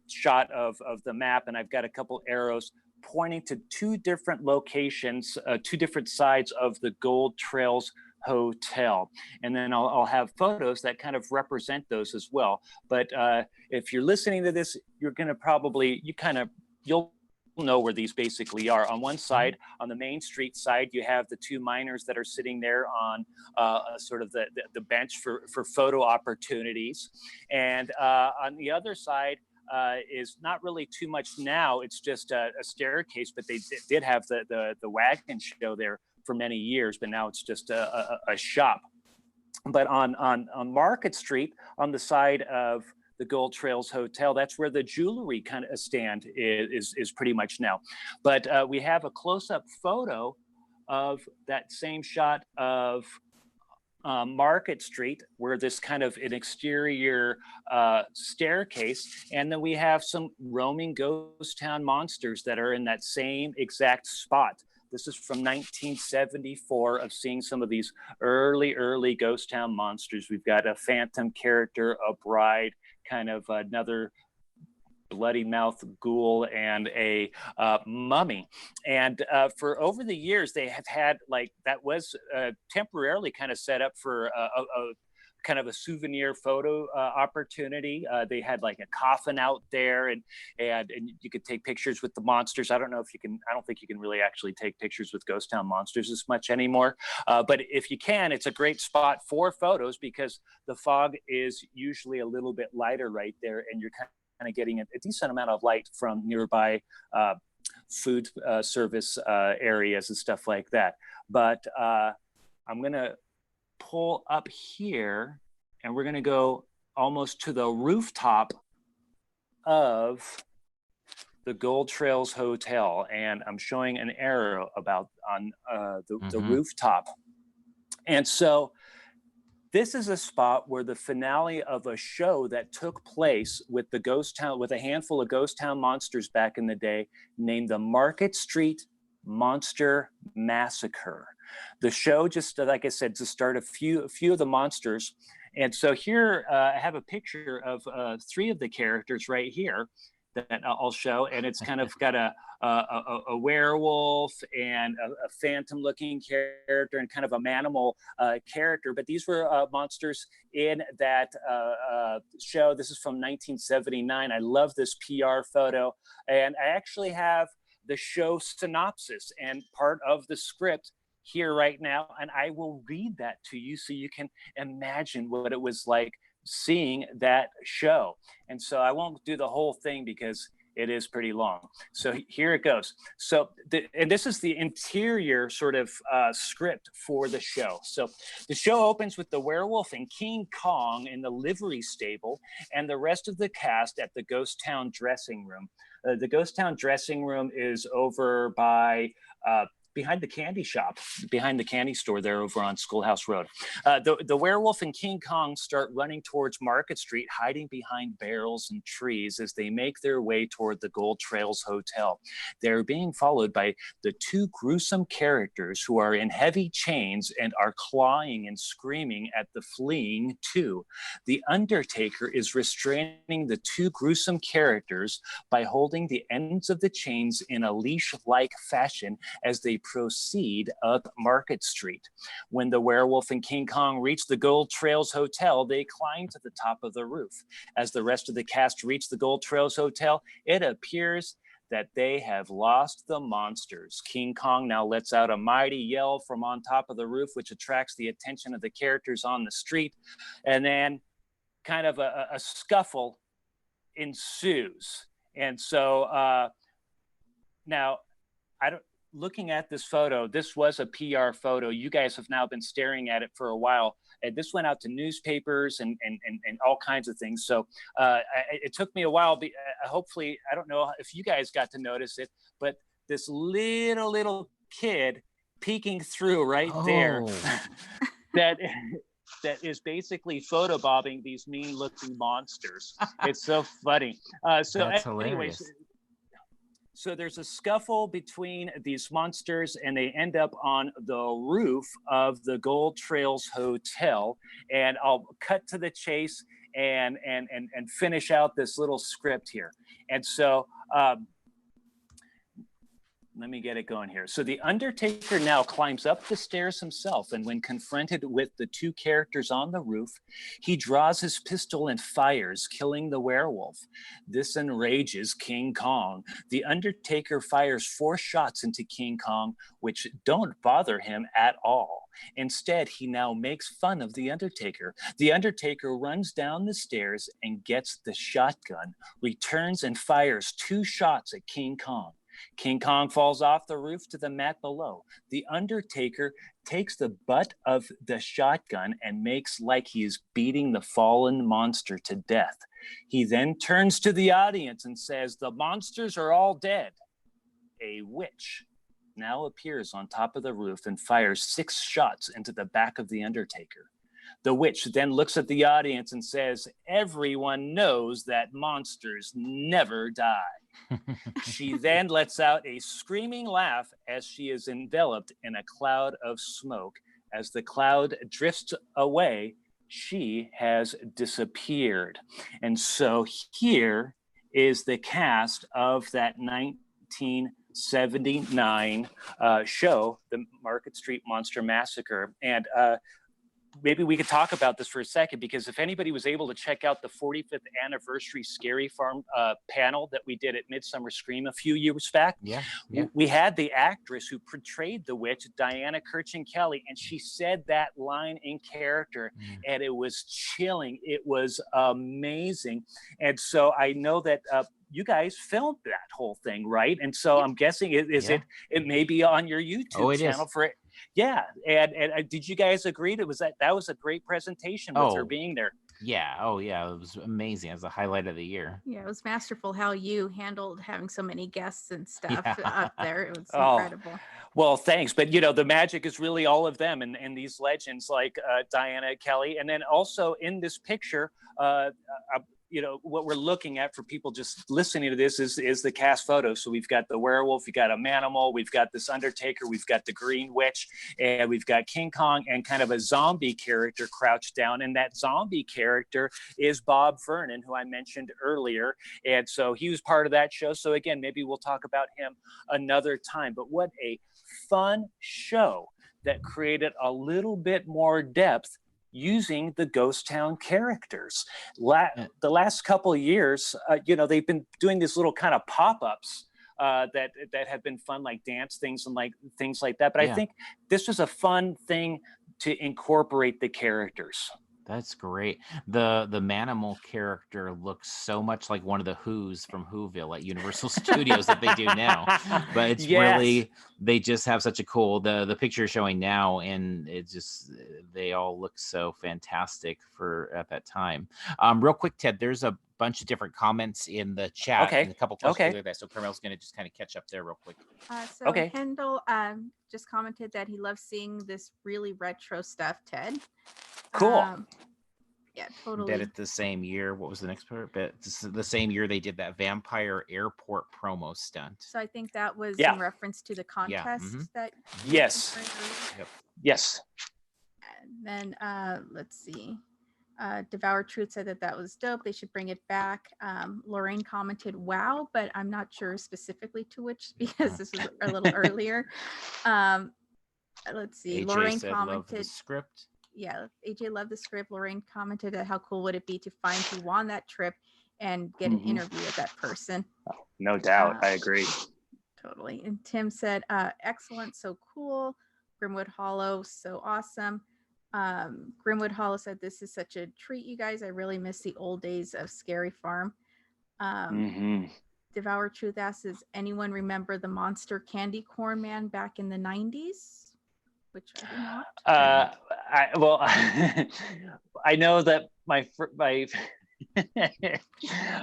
shot of the map, and I've got a couple arrows pointing to two different locations, two different sides of the Gold Trails Hotel. And then I'll have photos that kind of represent those as well. But if you're listening to this, you're going to probably, you'll know where these basically are. On one side, on the Main Street side, you have the two miners that are sitting there on sort of the bench for photo opportunities. And on the other side is not really too much now. It's just a staircase, but they did have the Wagon show there for many years, but now it's just a shop. But on Market Street, on the side of the Gold Trails Hotel, that's where the jewelry kind of stand is pretty much now. But we have a close-up photo of that same shot of Market Street, where this kind of an exterior staircase, and then we have some roaming ghost town monsters that are in that same exact spot. This is from 1974 of seeing some of these early ghost town monsters. We've got a phantom character, a bride, kind of another bloody mouth ghoul, and a mummy. And for over the years, they have had, like, that was temporarily kind of set up for a kind of a souvenir photo opportunity. They had like a coffin out there, and you could take pictures with the monsters. I don't know if you can, I don't think you can really actually take pictures with ghost town monsters as much anymore. But if you can, it's a great spot for photos because the fog is usually a little bit lighter right there, and you're kind of getting a decent amount of light from nearby food service areas and stuff like that. But I'm gonna pull up here, and we're going to go almost to the rooftop of the Gold Trails Hotel, and I'm showing an arrow about on the rooftop. And so this is a spot where the finale of a show that took place with the ghost town, with a handful of ghost town monsters back in the day, named the Market Street Monster Massacre. The show, just like I said, to start a few of the monsters. And so here I have a picture of 3 of the characters right here that I'll show, and it's kind of got a werewolf and a phantom looking character and kind of a manimal character. But these were monsters in that show. This is from 1979. I love this PR photo, and I actually have the show synopsis and part of the script here right now, and I will read that to you so you can imagine what it was like seeing that show. And so I won't do the whole thing because it is pretty long. So here it goes. So and this is the interior sort of script for the show. So the show opens with the werewolf and King Kong in the livery stable, and the rest of the cast at the Ghost Town dressing room. The Ghost Town dressing room is over by behind the candy shop, behind the candy store there over on Schoolhouse Road. The werewolf and King Kong start running towards Market Street, hiding behind barrels and trees as they make their way toward the Gold Trails Hotel. They're being followed by the 2 gruesome characters who are in heavy chains and are clawing and screaming at the fleeing 2. The Undertaker is restraining the 2 gruesome characters by holding the ends of the chains in a leash-like fashion as they proceed up Market Street. When the werewolf and King Kong reach the Gold Trails Hotel, they climb to the top of the roof. As the rest of the cast reach the Gold Trails Hotel, it appears that they have lost the monsters. King Kong now lets out a mighty yell from on top of the roof, which attracts the attention of the characters on the street. And then kind of a scuffle ensues. And so now, looking at this photo, this was a PR photo. You guys have now been staring at it for a while. And this went out to newspapers and all kinds of things. So it took me a while. Hopefully, I don't know if you guys got to notice it, but this little kid peeking through there that is basically photobobbing these mean-looking monsters. It's so funny. That's anyways, hilarious. So there's a scuffle between these monsters, and they end up on the roof of the Gold Trails Hotel. And I'll cut to the chase and finish out this little script here. And so let me get it going here. So the Undertaker now climbs up the stairs himself, and when confronted with the two characters on the roof, he draws his pistol and fires, killing the werewolf. This enrages King Kong. The Undertaker fires 4 shots into King Kong, which don't bother him at all. Instead, he now makes fun of the Undertaker. The Undertaker runs down the stairs and gets the shotgun, returns and fires 2 shots at King Kong. King Kong falls off the roof to the mat below. The Undertaker takes the butt of the shotgun and makes like he is beating the fallen monster to death. He then turns to the audience and says, "The monsters are all dead." A witch now appears on top of the roof and fires 6 shots into the back of the Undertaker. The witch then looks at the audience and says, "Everyone knows that monsters never die." She then lets out a screaming laugh as she is enveloped in a cloud of smoke. As the cloud drifts away, she has disappeared. And so here is the cast of that 1979 show, The Market Street Monster Massacre. And maybe we could talk about this for a second, because if anybody was able to check out the 45th anniversary Scary Farm panel that we did at Midsummer Scream a few years back, we had the actress who portrayed the witch, Diana Kirchin Kelly, and she said that line in character, and it was chilling. It was amazing. And so I know that you guys filmed that whole thing, right? And so I'm guessing it may be on your YouTube channel for it. Yeah, and did you guys agree that was a great presentation with her being there? Yeah, it was amazing. It was a highlight of the year. Yeah, it was masterful how you handled having so many guests and stuff up there. It was incredible. Well, thanks. But, the magic is really all of them and these legends like Diana Kelly. And then also in this picture, what we're looking at for people just listening to this is the cast photo. So we've got the werewolf, we've got a manimal, we've got this Undertaker, we've got the Green Witch, and we've got King Kong and kind of a zombie character crouched down. And that zombie character is Bob Vernon, who I mentioned earlier. And so he was part of that show. So again, maybe we'll talk about him another time. But what a fun show that created a little bit more depth using the ghost town characters. The last couple of years, they've been doing these little kind of pop-ups that have been fun, like dance things and like things like that. But I think this was a fun thing to incorporate the characters. That's great. The Manimal character looks so much like one of the Who's from Whoville at Universal Studios that they do now. But it's really, they just have such a cool, the picture showing now, and it just, they all look so fantastic at that time. Real quick, Ted, there's a bunch of different comments in the chat. And a couple questions there. So Carmel's going to just kind of catch up there real quick. Kendall just commented that he loves seeing this really retro stuff, Ted. Cool. Yeah, totally. Did it the same year. What was the next part? But the same year they did that Vampire Airport promo stunt. So I think that was in reference to the contest that. Yes. Yep. Yes. And then let's see. Devour Truth said that was dope. They should bring it back. Lorraine commented, wow, but I'm not sure specifically to which because this was a little earlier. Let's see. AJ Lorraine said, commented, love the script. Yeah, AJ loved the script. Lorraine commented that how cool would it be to find who won that trip and get an interview with that person. No doubt. I agree. Totally. And Tim said, excellent, so cool. Grimwood Hollow, so awesome. Grimwood Hollow said, this is such a treat, you guys. I really miss the old days of Scary Farm. Devour Truth asks, does anyone remember the monster candy corn man back in the 90s? Which I do not. I know that my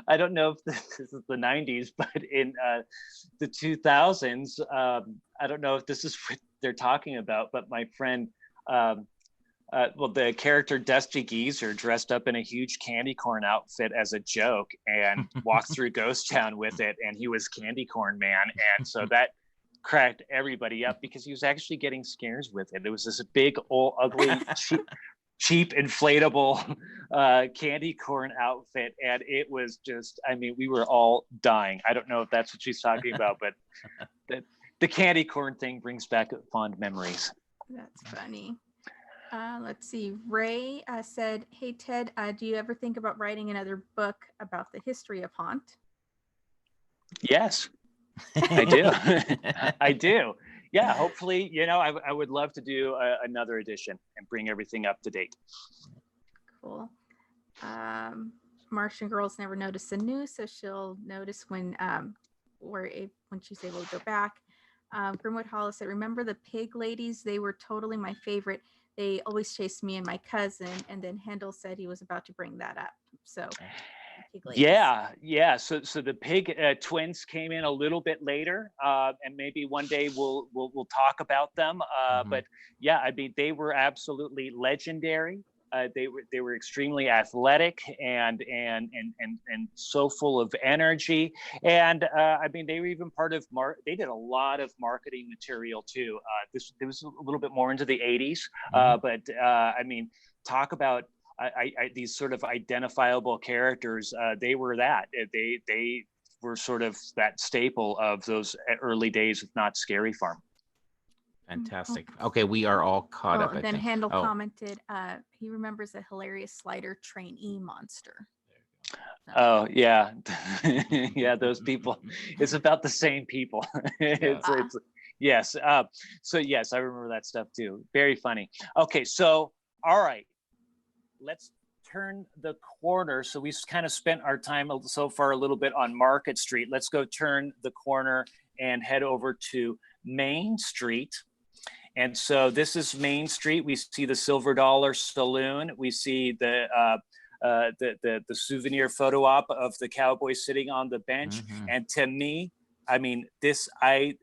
I don't know if this is the 90s, but in the 2000s, I don't know if this is what they're talking about, but my friend, the character Dusty Geezer dressed up in a huge candy corn outfit as a joke and walked through Ghost Town with it, and he was Candy Corn Man, and so that cracked everybody up because he was actually getting scares with it. It was this big, old, ugly, cheap inflatable candy corn outfit, and it was just, I mean, we were all dying. I don't know if that's what she's talking about, but the candy corn thing brings back fond memories. That's funny. Let's see. Ray said, hey, Ted, do you ever think about writing another book about the history of Haunt? Yes, I do. I do. Yeah, hopefully, I would love to do another edition and bring everything up to date. Cool. Martian Girls never noticed the news, so she'll notice when she's able to go back. Grimwood Hollow said, remember the pig ladies? They were totally my favorite. They always chased me and my cousin. And then Handel said he was about to bring that up. So yeah. So the pig twins came in a little bit later, and maybe one day we'll talk about them. But yeah, I mean, they were absolutely legendary. They were extremely athletic and so full of energy. And I mean, they were even part of they did a lot of marketing material too. This was a little bit more into the 80s, but I mean, talk about these sort of identifiable characters. They were that. They were sort of that staple of those early days of Knott's Scary Farm. Fantastic. Okay, we are all caught up. Then Handel commented, he remembers a hilarious slider trainee monster. Oh yeah, yeah. Those people. It's about the same people. It's yes. So yes, I remember that stuff too. Very funny. Okay, so all right, let's turn the corner. So we kind of spent our time so far a little bit on Market Street. Let's go turn the corner and head over to Main Street. And so this is Main Street. We see the Silver Dollar Saloon. We see the souvenir photo op of the cowboy sitting on the bench. And to me, I mean, I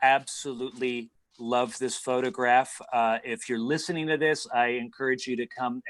absolutely love this photograph. If you're listening to this, I encourage you to come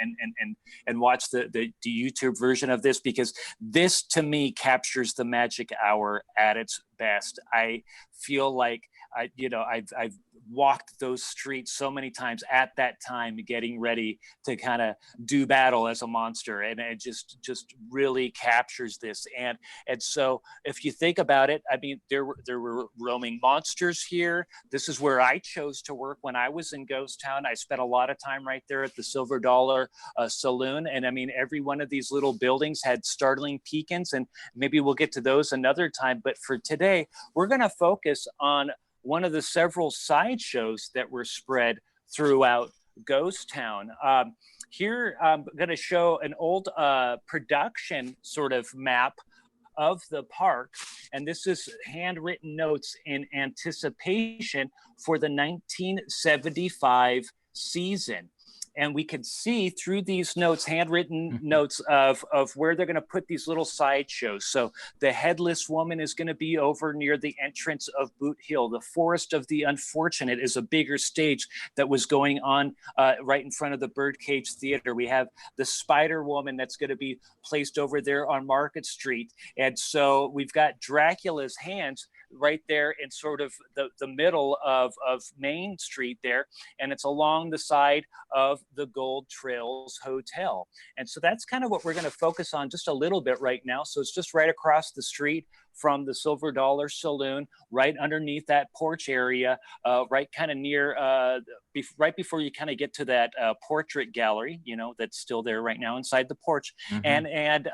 and watch the YouTube version of this, because this to me captures the magic hour at its best. I feel like I've walked those streets so many times at that time, getting ready to kind of do battle as a monster, and it just really captures this. And so if you think about it, I mean, there were roaming monsters here. This is where I chose to work when I was in Ghost Town. I spent a lot of time right there at the Silver Dollar Saloon, and I mean, every one of these little buildings had startling beacons, and maybe we'll get to those another time. But for today, we're going to focus on one of the several sideshows that were spread throughout Ghost Town. Here, I'm going to show an old production sort of map of the park. And this is handwritten notes in anticipation for the 1975 season. And we can see through these notes, handwritten notes of where they're going to put these little sideshows. So the Headless Woman is going to be over near the entrance of Boot Hill. The Forest of the Unfortunate is a bigger stage that was going on right in front of the Birdcage Theater. We have the Spider Woman that's going to be placed over there on Market Street. And so we've got Dracula's hands right there in sort of the middle of Main Street there. And it's along the side of the Gold Trails Hotel. And so that's kind of what we're going to focus on just a little bit right now. So it's just right across the street from the Silver Dollar Saloon, right underneath that porch area, right kind of near, right before you kind of get to that portrait gallery, you know, that's still there right now inside the porch. Mm-hmm. And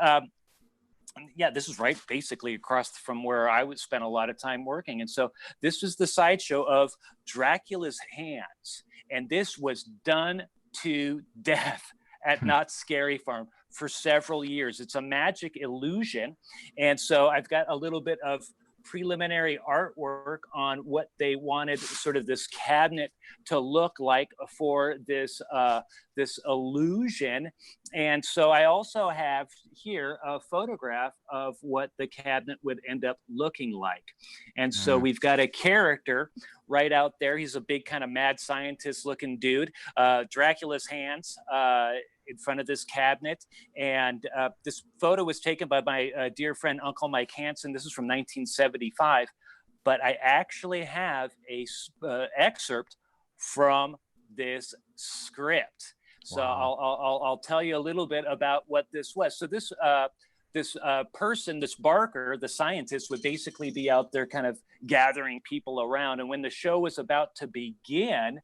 yeah, this is right basically across from where I would spend a lot of time working. And so this was the sideshow of Dracula's Hands. And this was done to death at Knott's Scary Farm for several years. It's a magic illusion. And so I've got a little bit of preliminary artwork on what they wanted sort of this cabinet to look like for this this illusion. And so I also have here a photograph of what the cabinet would end up looking like. And so we've got a character right out there. He's a big kind of mad scientist looking dude, Dracula's hands in front of this cabinet. And this photo was taken by my dear friend, Uncle Mike Hansen. This is from 1975, but I actually have a excerpt from this script. So Wow. I'll tell you a little bit about what this was. So this person, this Barker, the scientist, would basically be out there kind of gathering people around. And when the show was about to begin,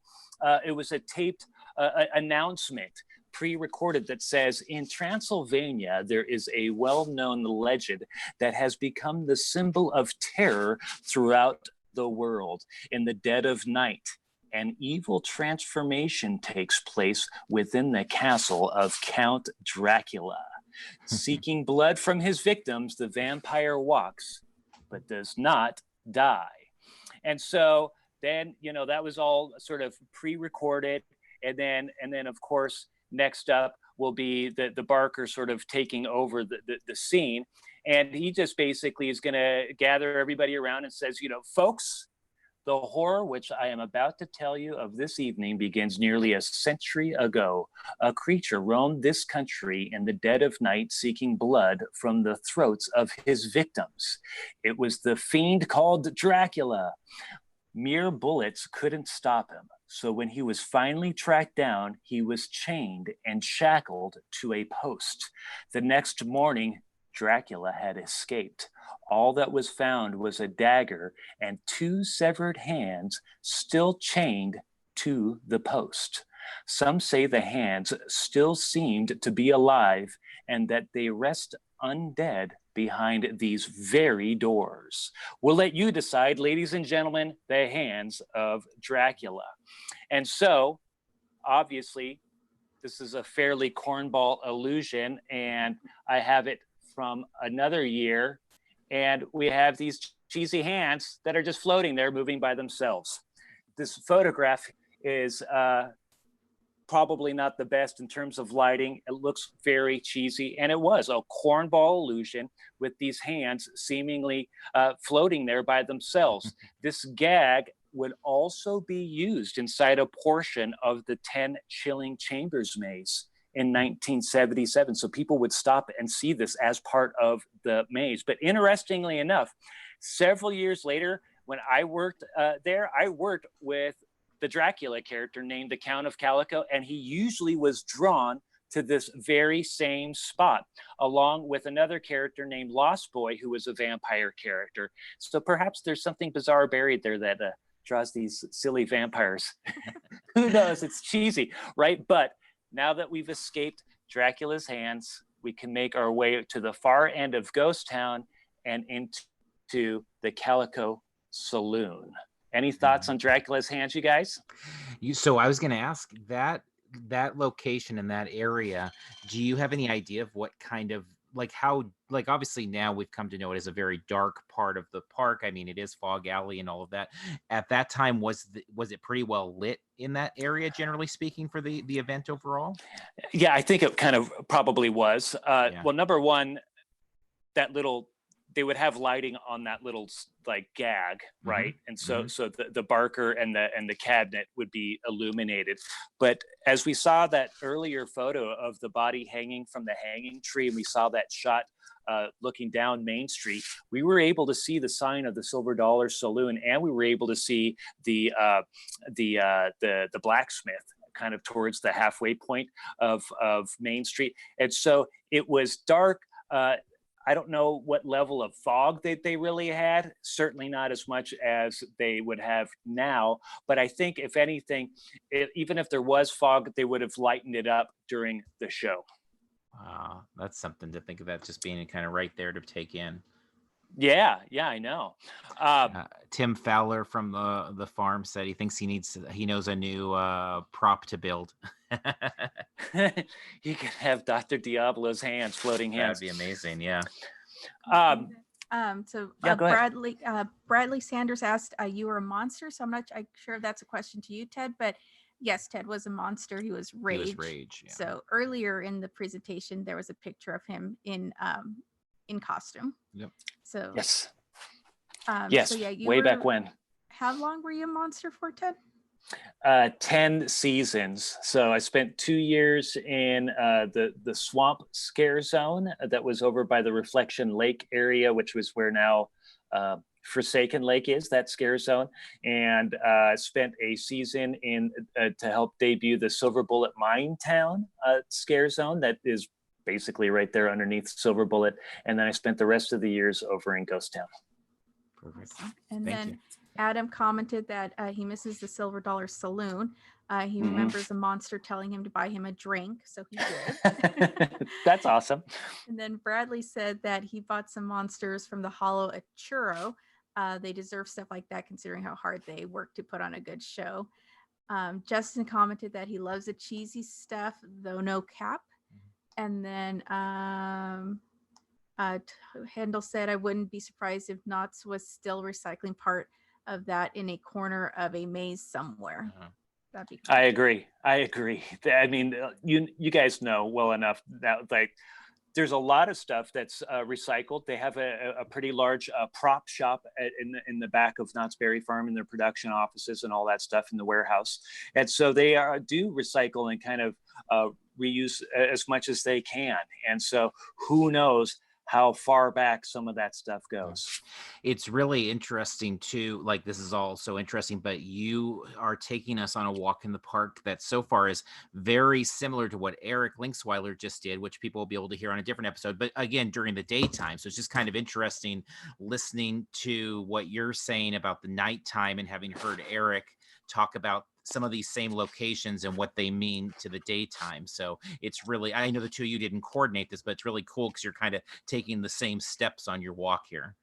it was a taped announcement, pre-recorded, that says, in Transylvania, there is a well-known legend that has become the symbol of terror throughout the world. In the dead of night, an evil transformation takes place within the castle of Count Dracula. Seeking blood from his victims, the vampire walks, but does not die. And so then, you know, that was all sort of pre-recorded. And then of course, next up will be the Barker sort of taking over the scene. And he just basically is going to gather everybody around and says, you know, folks, the horror which I am about to tell you of this evening begins nearly a century ago. A creature roamed this country in the dead of night, seeking blood from the throats of his victims. It was the fiend called Dracula. Mere bullets couldn't stop him. So when he was finally tracked down, he was chained and shackled to a post. The next morning, Dracula had escaped. All that was found was a dagger and 2 severed hands still chained to the post. Some say the hands still seemed to be alive and that they rest undead behind these very doors. We'll let you decide, ladies and gentlemen, the hands of Dracula. And so, obviously, this is a fairly cornball illusion, and I have it from another year, and we have these cheesy hands that are just floating there, moving by themselves. This photograph is probably not the best in terms of lighting. It looks very cheesy, and it was a cornball illusion with these hands seemingly floating there by themselves. This gag would also be used inside a portion of the 10 Chilling Chambers maze in 1977. So people would stop and see this as part of the maze. But interestingly enough, several years later, when I worked there, I worked with the Dracula character named the Count of Calico, and he usually was drawn to this very same spot, along with another character named Lost Boy, who was a vampire character. So perhaps there's something bizarre buried there that draws these silly vampires. Who knows? It's cheesy, right? But now that we've escaped Dracula's hands, we can make our way to the far end of Ghost Town and into the Calico Saloon. Any thoughts on Dracula's hands, you guys? So I was going to ask that location in that area. Do you have any idea of what kind of obviously now we've come to know it as a very dark part of the park. I mean, it is Fog Alley and all of that. At that time, was it pretty well lit in that area, generally speaking, for the event overall? Yeah, I think it kind of probably was. Yeah. Well, number one, that little they would have lighting on that little like gag, right? And so the barker and the cabinet would be illuminated. But as we saw that earlier photo of the body hanging from the hanging tree, and we saw that shot looking down Main Street, we were able to see the sign of the Silver Dollar Saloon, and we were able to see the blacksmith kind of towards the halfway point of Main Street. And so it was dark. I don't know what level of fog that they really had, certainly not as much as they would have now. But I think if anything, even if there was fog, they would have lightened it up during the show. That's something to think about, just being kind of right there to take in. Yeah, I know. Tim Fowler from the farm said he thinks he knows a new prop to build. You could have Dr. Diablo's hands, floating hands. That'd be amazing. Yeah. Bradley Sanders asked, you were a monster. So I'm not sure if that's a question to you, Ted, but yes, Ted was a monster. He was Rage. He was Rage. Yeah. So earlier in the presentation, there was a picture of him in costume. Yep. So yes. Yes. So yeah, way back when. How long were you a monster for, Ted? 10 seasons. So I spent 2 years in the swamp scare zone that was over by the Reflection Lake area, which was where now Forsaken Lake is, that scare zone. And spent a season in to help debut the Silver Bullet Mine Town scare zone that is basically right there underneath Silver Bullet. And then I spent the rest of the years over in Ghost Town. Perfect. And Thank then you. Adam commented that he misses the Silver Dollar Saloon. He remembers a monster telling him to buy him a drink, so he did. That's awesome. And then Bradley said that he bought some monsters from the Hollow at Churro. They deserve stuff like that, considering how hard they work to put on a good show. Justin commented that he loves the cheesy stuff, though no cap. And then Handel said, I wouldn't be surprised if Knott's was still recycling part of that in a corner of a maze somewhere. That'd be cool. I agree. I mean, you guys know well enough that like there's a lot of stuff that's recycled. They have a pretty large prop shop in the back of Knott's Berry Farm, in their production offices and all that stuff in the warehouse. And so they do recycle and kind of reuse as much as they can. And so who knows how far back some of that stuff goes. It's really interesting too. Like, this is all so interesting, but you are taking us on a walk in the park that so far is very similar to what Eric Linksweiler just did, which people will be able to hear on a different episode, but again, during the daytime. So it's just kind of interesting listening to what you're saying about the nighttime and having heard Eric talk about some of these same locations and what they mean to the daytime. So it's really, I know the two of you didn't coordinate this, but it's really cool because you're kind of taking the same steps on your walk here.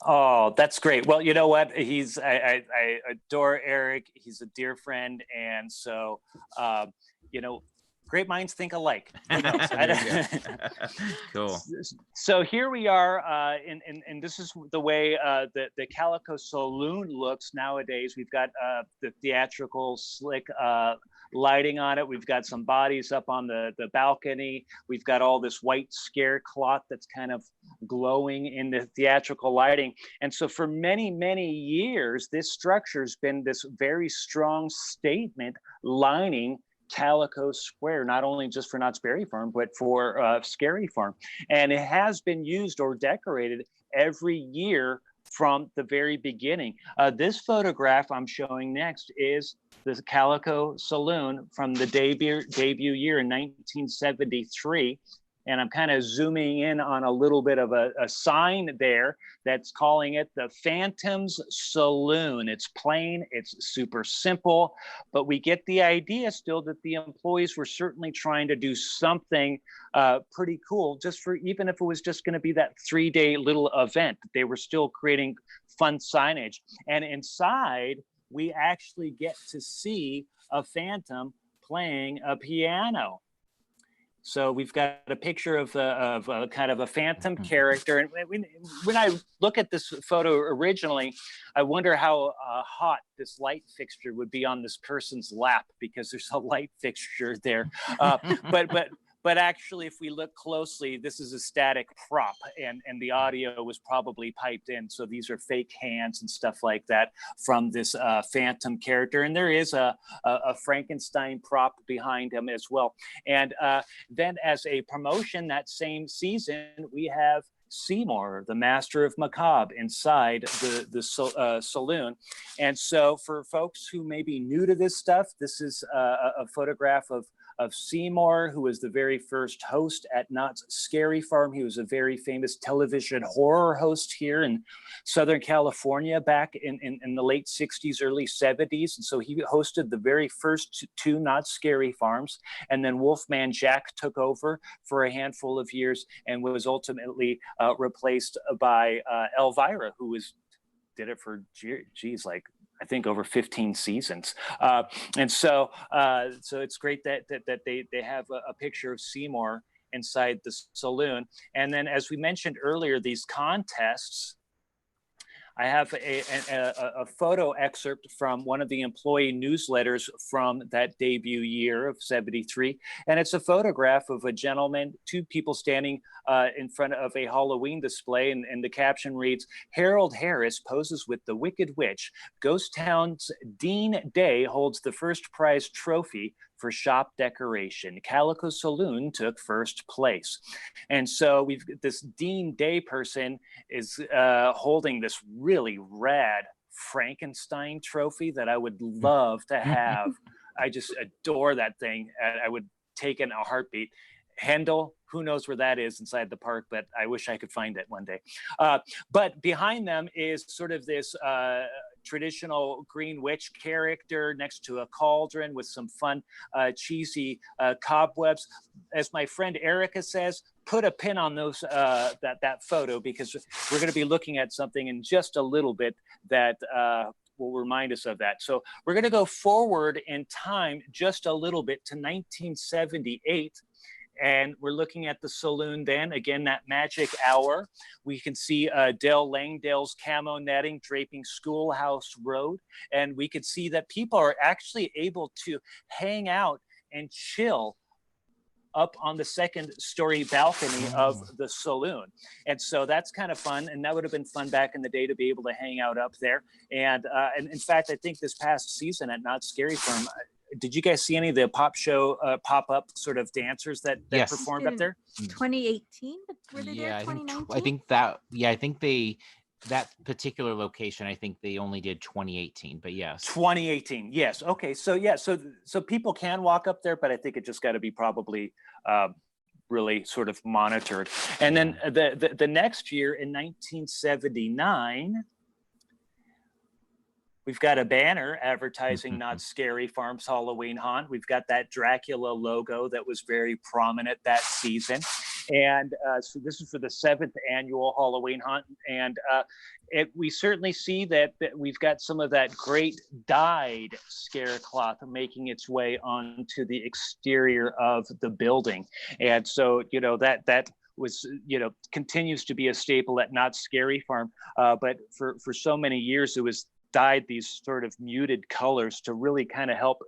Oh, that's great. Well, you know what? I adore Eric. He's a dear friend. And so, great minds think alike. Who knows? Cool. So here we are, and this is the way the Calico Saloon looks nowadays. We've got the theatrical slick lighting on it. We've got some bodies up on the balcony. We've got all this white scare cloth that's kind of glowing in the theatrical lighting. And so for many, many years, this structure's been this very strong statement lining Calico Square, not only just for Knott's Berry Farm, but for Scary Farm. And it has been used or decorated every year from the very beginning. This photograph I'm showing next is the Calico Saloon from the debut year in 1973. And I'm kind of zooming in on a little bit of a sign there that's calling it the Phantom's Saloon. It's plain, it's super simple, but we get the idea still that the employees were certainly trying to do something pretty cool, just for, even if it was just going to be that 3-day little event, they were still creating fun signage. And inside, we actually get to see a phantom playing a piano. So we've got a picture of kind of a phantom character. And when I look at this photo originally, I wonder how hot this light fixture would be on this person's lap, because there's a light fixture there. but actually, if we look closely, this is a static prop, and the audio was probably piped in. So these are fake hands and stuff like that from this phantom character. And there is a Frankenstein prop behind him as well. And then as a promotion that same season, we have Seymour, the master of macabre, inside the saloon. And so for folks who may be new to this stuff, this is a photograph of Seymour, who was the very first host at Knott's Scary Farm. He was a very famous television horror host here in Southern California back in the late 60s, early 70s. And so he hosted the very first two Knott's Scary Farms. And then Wolfman Jack took over for a handful of years and was ultimately replaced by Elvira, who did it for, geez, like, I think over 15 seasons. And so it's great that they have a picture of Seymour inside the saloon. And then, as we mentioned earlier, these contests, I have a photo excerpt from one of the employee newsletters from that debut year of 73. And it's a photograph of a gentleman, two people standing in front of a Halloween display. And the caption reads, "Harold Harris poses with the Wicked Witch. Ghost Town's Dean Day holds the first prize trophy for shop decoration. Calico Saloon took first place." And so this Dean Day person is holding this really rad Frankenstein trophy that I would love to have. I just adore that thing. I would take it in a heartbeat. Hendel, who knows where that is inside the park, but I wish I could find it one day. But behind them is sort of this traditional Green Witch character next to a cauldron with some fun, cheesy cobwebs. As my friend Erica says, put a pin on those that photo, because we're going to be looking at something in just a little bit that will remind us of that. So we're going to go forward in time just a little bit to 1978. And we're looking at the saloon then, again, that magic hour. We can see Dale Langdale's camo netting draping Schoolhouse Road. And we could see that people are actually able to hang out and chill up on the second story balcony of the saloon. And so that's kind of fun. And that would have been fun back in the day to be able to hang out up there. And in fact, I think this past season at Knott's Scary Farm, did you guys see any of the pop-up sort of dancers that Yes. performed up there? 2018, but were they there 2019? I think that particular location, I think they only did 2018, but yes. 2018, yes. Okay, so yeah, so people can walk up there, but I think it just got to be probably really sort of monitored. And then the next year in 1979, we've got a banner advertising Knott's Scary Farm's Halloween Haunt. We've got that Dracula logo that was very prominent that season. And so this is for the 7th annual Halloween Haunt. And we certainly see that we've got some of that great dyed scare cloth making its way onto the exterior of the building. And so, that was, continues to be a staple at Knott's Scary Farm. But for so many years, it was dyed these sort of muted colors to really kind of help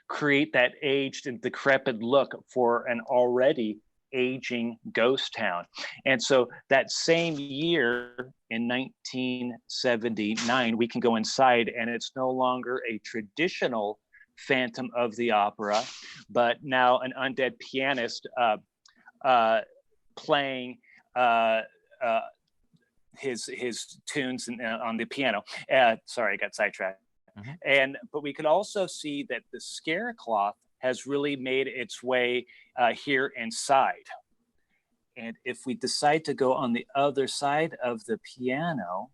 create that aged and decrepit look for an already aging ghost town. And so that same year in 1979, we can go inside and it's no longer a traditional Phantom of the Opera, but now an undead pianist playing his tunes on the piano. Sorry, I got sidetracked. But we could also see that the scare cloth has really made its way here inside. And if we decide to go on the other side of the piano,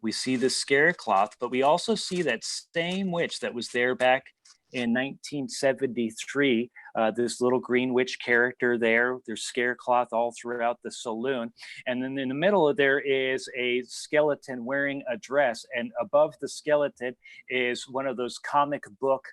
we see the scare cloth, but we also see that same witch that was there back in 1973, this little green witch character there. There's scare cloth all throughout the saloon. And then in the middle there is a skeleton wearing a dress. And above the skeleton is one of those comic book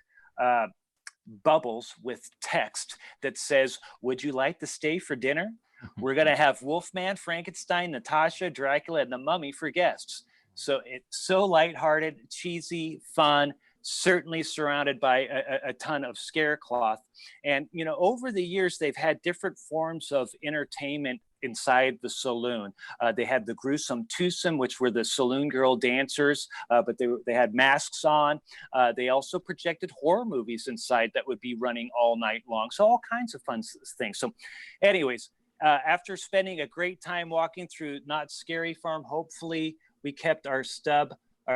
bubbles with text that says, "Would you like to stay for dinner? We're going to have Wolfman, Frankenstein, Natasha, Dracula, and the Mummy for guests." So it's so lighthearted, cheesy, fun, certainly surrounded by a ton of scare cloth. And, you know, over the years, they've had different forms of entertainment inside the saloon. They had the gruesome twosome, which were the saloon girl dancers, but they had masks on. They also projected horror movies inside that would be running all night long. So all kinds of fun things. So anyways, after spending a great time walking through Knott's Scary Farm, hopefully we kept our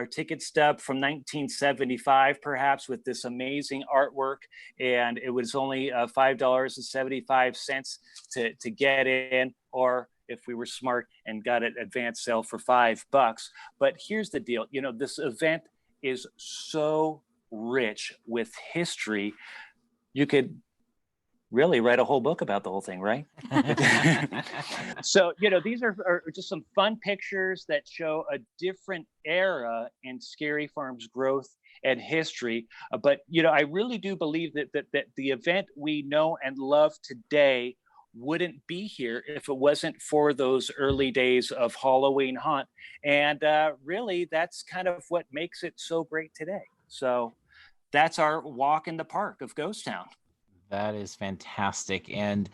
ticket stub from 1975, perhaps, with this amazing artwork. And it was only $5.75 to get in, or if we were smart and got an advance sale for $5. But here's the deal. You know, this event is so rich with history. You could really write a whole book about the whole thing, right? So, you know, these are just some fun pictures that show a different era in Scary Farm's growth and history. But, you know, I really do believe that the event we know and love today wouldn't be here if it wasn't for those early days of Halloween Haunt. And really, that's kind of what makes it so great today. So that's our walk in the park of Ghost Town. That is fantastic. And,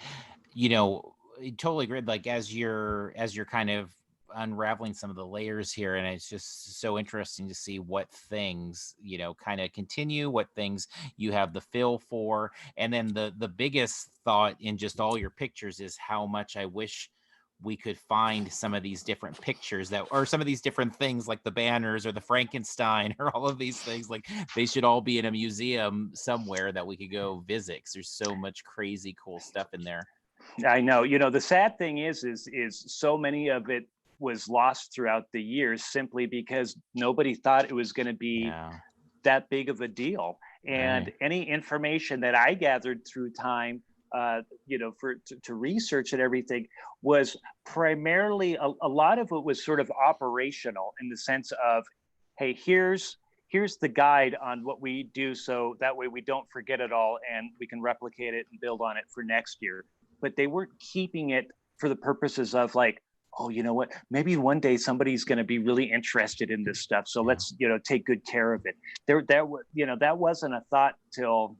you know, I totally agree. Like as you're kind of unraveling some of the layers here, and it's just so interesting to see what things, you know, kind of continue, what things you have the feel for. And then the biggest thought in just all your pictures is how much I wish we could find some of these different pictures that, or some of these different things like the banners or the Frankenstein or all of these things. Like they should all be in a museum somewhere that we could go visit, because there's so much crazy cool stuff in there. I know. You know, the sad thing is so many of it was lost throughout the years simply because nobody thought it was going to be that big of a deal. And any information that I gathered through time, you know, to research and everything, was primarily a lot of it was sort of operational in the sense of, hey, here's the guide on what we do, so that way we don't forget it all and we can replicate it and build on it for next year. But they weren't keeping it for the purposes of like, oh, you know what, maybe one day somebody's going to be really interested in this stuff, so let's, you know, take good care of it. That wasn't a thought till,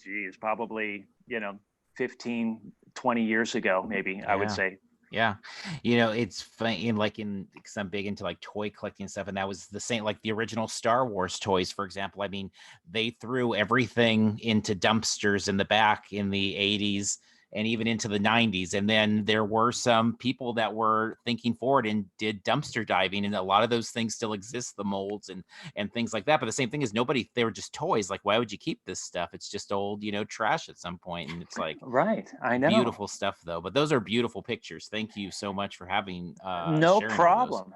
geez, probably, you know, 15, 20 years ago, maybe, I would say. Yeah. You know, it's funny, because I'm big into like toy collecting stuff, and that was the same, like the original Star Wars toys, for example. I mean, they threw everything into dumpsters in the back in the 80s and even into the 90s. And then there were some people that were thinking forward and did dumpster diving, and a lot of those things still exist, the molds and things like that. But the same thing is, they were just toys. Like, why would you keep this stuff? It's just old, you know, trash at some point. And it's like, right, I know. Beautiful stuff though. But those are beautiful pictures. Thank you so much for having no problem.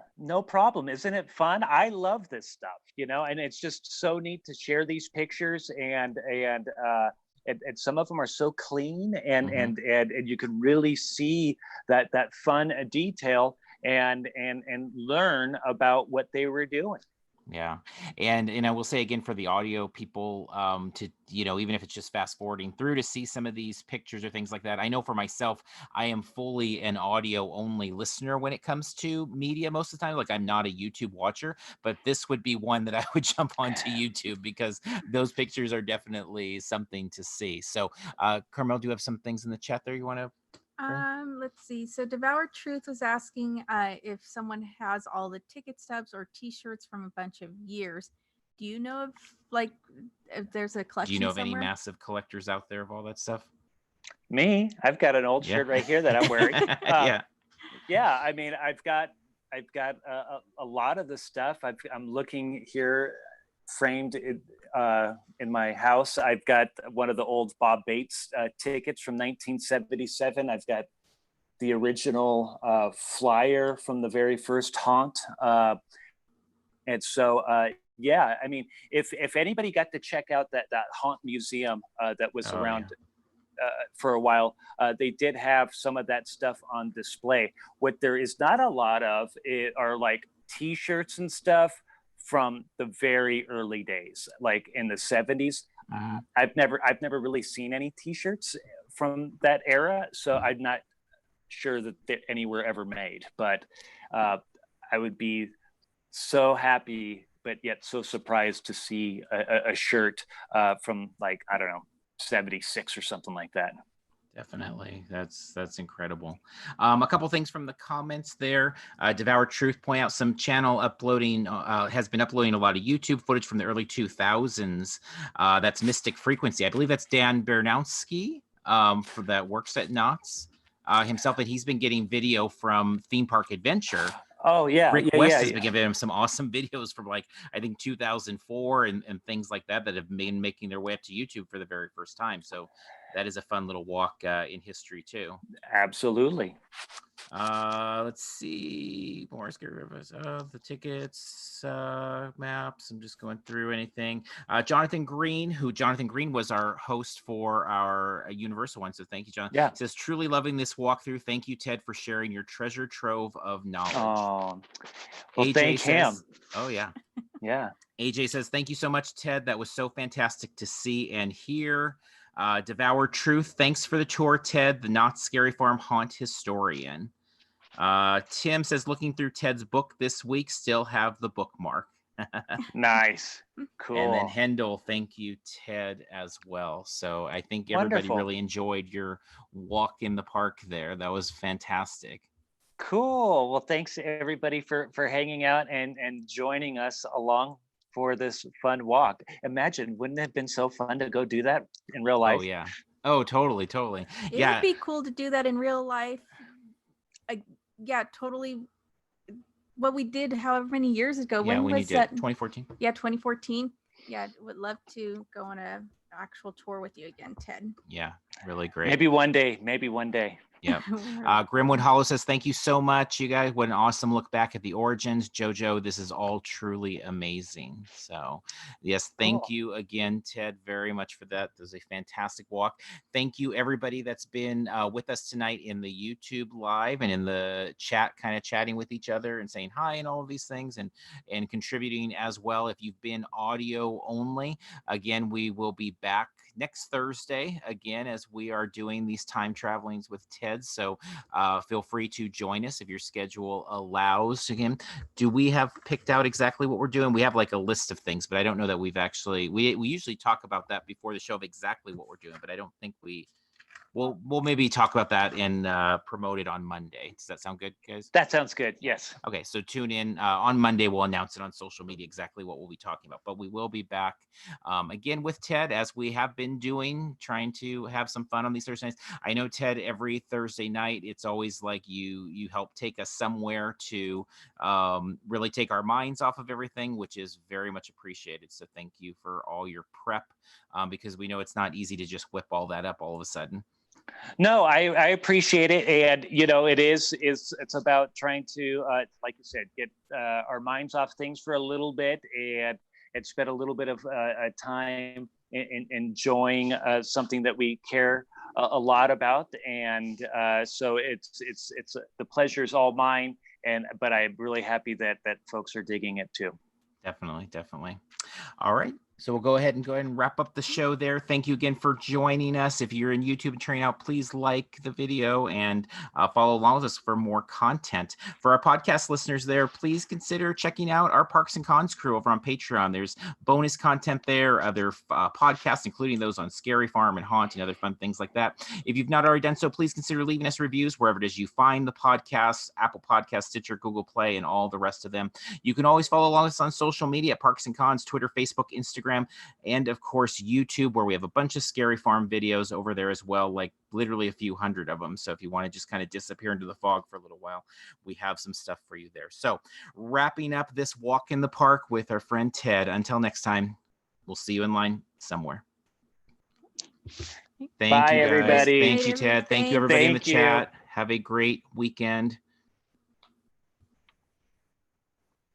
Isn't it fun? I love this stuff, you know, and it's just so neat to share these pictures, and some of them are so clean, and you can really see that fun detail and learn about what they were doing. Yeah. And I will say again, for the audio people, to, you know, even if it's just fast forwarding through to see some of these pictures or things like that. I know for myself, I am fully an audio only listener when it comes to media most of the time. Like, I'm not a YouTube watcher, but this would be one that I would jump onto YouTube, because those pictures are definitely something to see. So Carmel, do you have some things in the chat there you want to? Let's see. So Devour Truth was asking if someone has all the ticket stubs or T-shirts from a bunch of years. Do you know if there's a collection? Do you know of somewhere? any massive collectors out there of all that stuff? Me, I've got an old shirt right here that I'm wearing. Yeah. I mean, I've got a lot of the stuff. I'm looking here, framed in my house. I've got one of the old Bob Bates tickets from 1977. I've got the original flyer from the very first Haunt. And so, yeah, I mean, if anybody got to check out that Haunt museum that was around for a while, they did have some of that stuff on display. What there is not a lot of are like T-shirts and stuff from the very early days, like in the 70s. I've never really seen any T-shirts from that era, so I'm not sure that any were ever made. But I would be so happy but yet so surprised to see a shirt from like, I don't know, 76 or something like that. Definitely. That's incredible. A couple things from the comments there. Devour Truth point out some channel uploading has been uploading a lot of YouTube footage from the early 2000s. That's Mystic Frequency. I believe that's Dan Bernowski for that works at Knott's himself, and he's been getting video from Theme Park Adventure. Oh yeah, Rick West has been giving him some awesome videos from like I think 2004 and things like that have been making their way up to YouTube for the very first time. So that is a fun little walk in history too. Absolutely. Let's see more scary rivers. The tickets, maps. I'm just going through anything. Jonathan Green was our host for our Universal one. So thank you, John. Yeah. Says truly loving this walkthrough. Thank you, Ted, for sharing your treasure trove of knowledge. Oh, well, AJ thank says, him. Oh yeah. Yeah. AJ says, thank you so much, Ted. That was so fantastic to see and hear. Devour Truth, thanks for the tour, Ted, the Not Scary Farm Haunt historian. Tim says, looking through Ted's book this week, still have the bookmark. Nice. Cool. And then Hendel, thank you, Ted, as well. So I think everybody really enjoyed your walk in the park there. That was fantastic. Cool. Well, thanks everybody for hanging out and joining us along for this fun walk. Imagine, wouldn't it have been so fun to go do that in real life? Oh yeah. Oh, totally. It would be cool to do that in real life. Yeah, totally. What we did however many years ago. Yeah, when was that? 2014. Yeah, 2014. Yeah, would love to go on an actual tour with you again, Ted. Yeah, really great. Maybe one day. Yeah. Grimwood Hollow says, thank you so much, you guys. What an awesome look back at the origins. JoJo, this is all truly amazing. So, yes, thank you again, Ted, very much for that. This was a fantastic walk. Thank you, everybody that's been with us tonight in the YouTube live and in the chat, kind of chatting with each other and saying hi and all of these things and contributing as well. If you've been audio only, again, we will be back next Thursday again as we are doing these time travelings with Ted. So feel free to join us if your schedule allows. Again, do we have picked out exactly what we're doing? We have like a list of things, but I don't know that we've actually, we usually talk about that before the show of exactly what we're doing, but I don't think we'll maybe talk about that and promote it on Monday. Does that sound good, guys? That sounds good. Yes. Okay, so tune in on Monday. We'll announce it on social media exactly what we'll be talking about. But we will be back again with Ted, as we have been doing, trying to have some fun on these Thursday nights. I know, Ted, every Thursday night, it's always like you help take us somewhere to really take our minds off of everything, which is very much appreciated. So thank you for all your prep, because we know it's not easy to just whip all that up all of a sudden. No, I appreciate it, and it's about trying to, like you said, get our minds off things for a little bit and spend a little bit of time in enjoying something that we care a lot about, and so it's the pleasure is all mine, but I'm really happy that folks are digging it too. Definitely. All right. So we'll go ahead and wrap up the show there. Thank you again for joining us. If you're in YouTube and trying out, please like the video and follow along with us for more content. For our podcast listeners there, please consider checking out our Parks and Cons crew over on Patreon. There's bonus content there, other podcasts, including those on Scary Farm and Haunt and other fun things like that. If you've not already done so, please consider leaving us reviews wherever it is you find the podcasts, Apple Podcasts, Stitcher, Google Play, and all the rest of them. You can always follow along with us on social media, Parks and Cons, Twitter, Facebook, Instagram, and of course YouTube, where we have a bunch of Scary Farm videos over there as well, like literally a few hundred of them. So if you want to just kind of disappear into the fog for a little while, we have some stuff for you there. So wrapping up this walk in the park with our friend Ted, until next time, we'll see you in line somewhere. Thank you, guys. Everybody. Thank you, Ted. Thank you, everybody in the chat. Have a great weekend.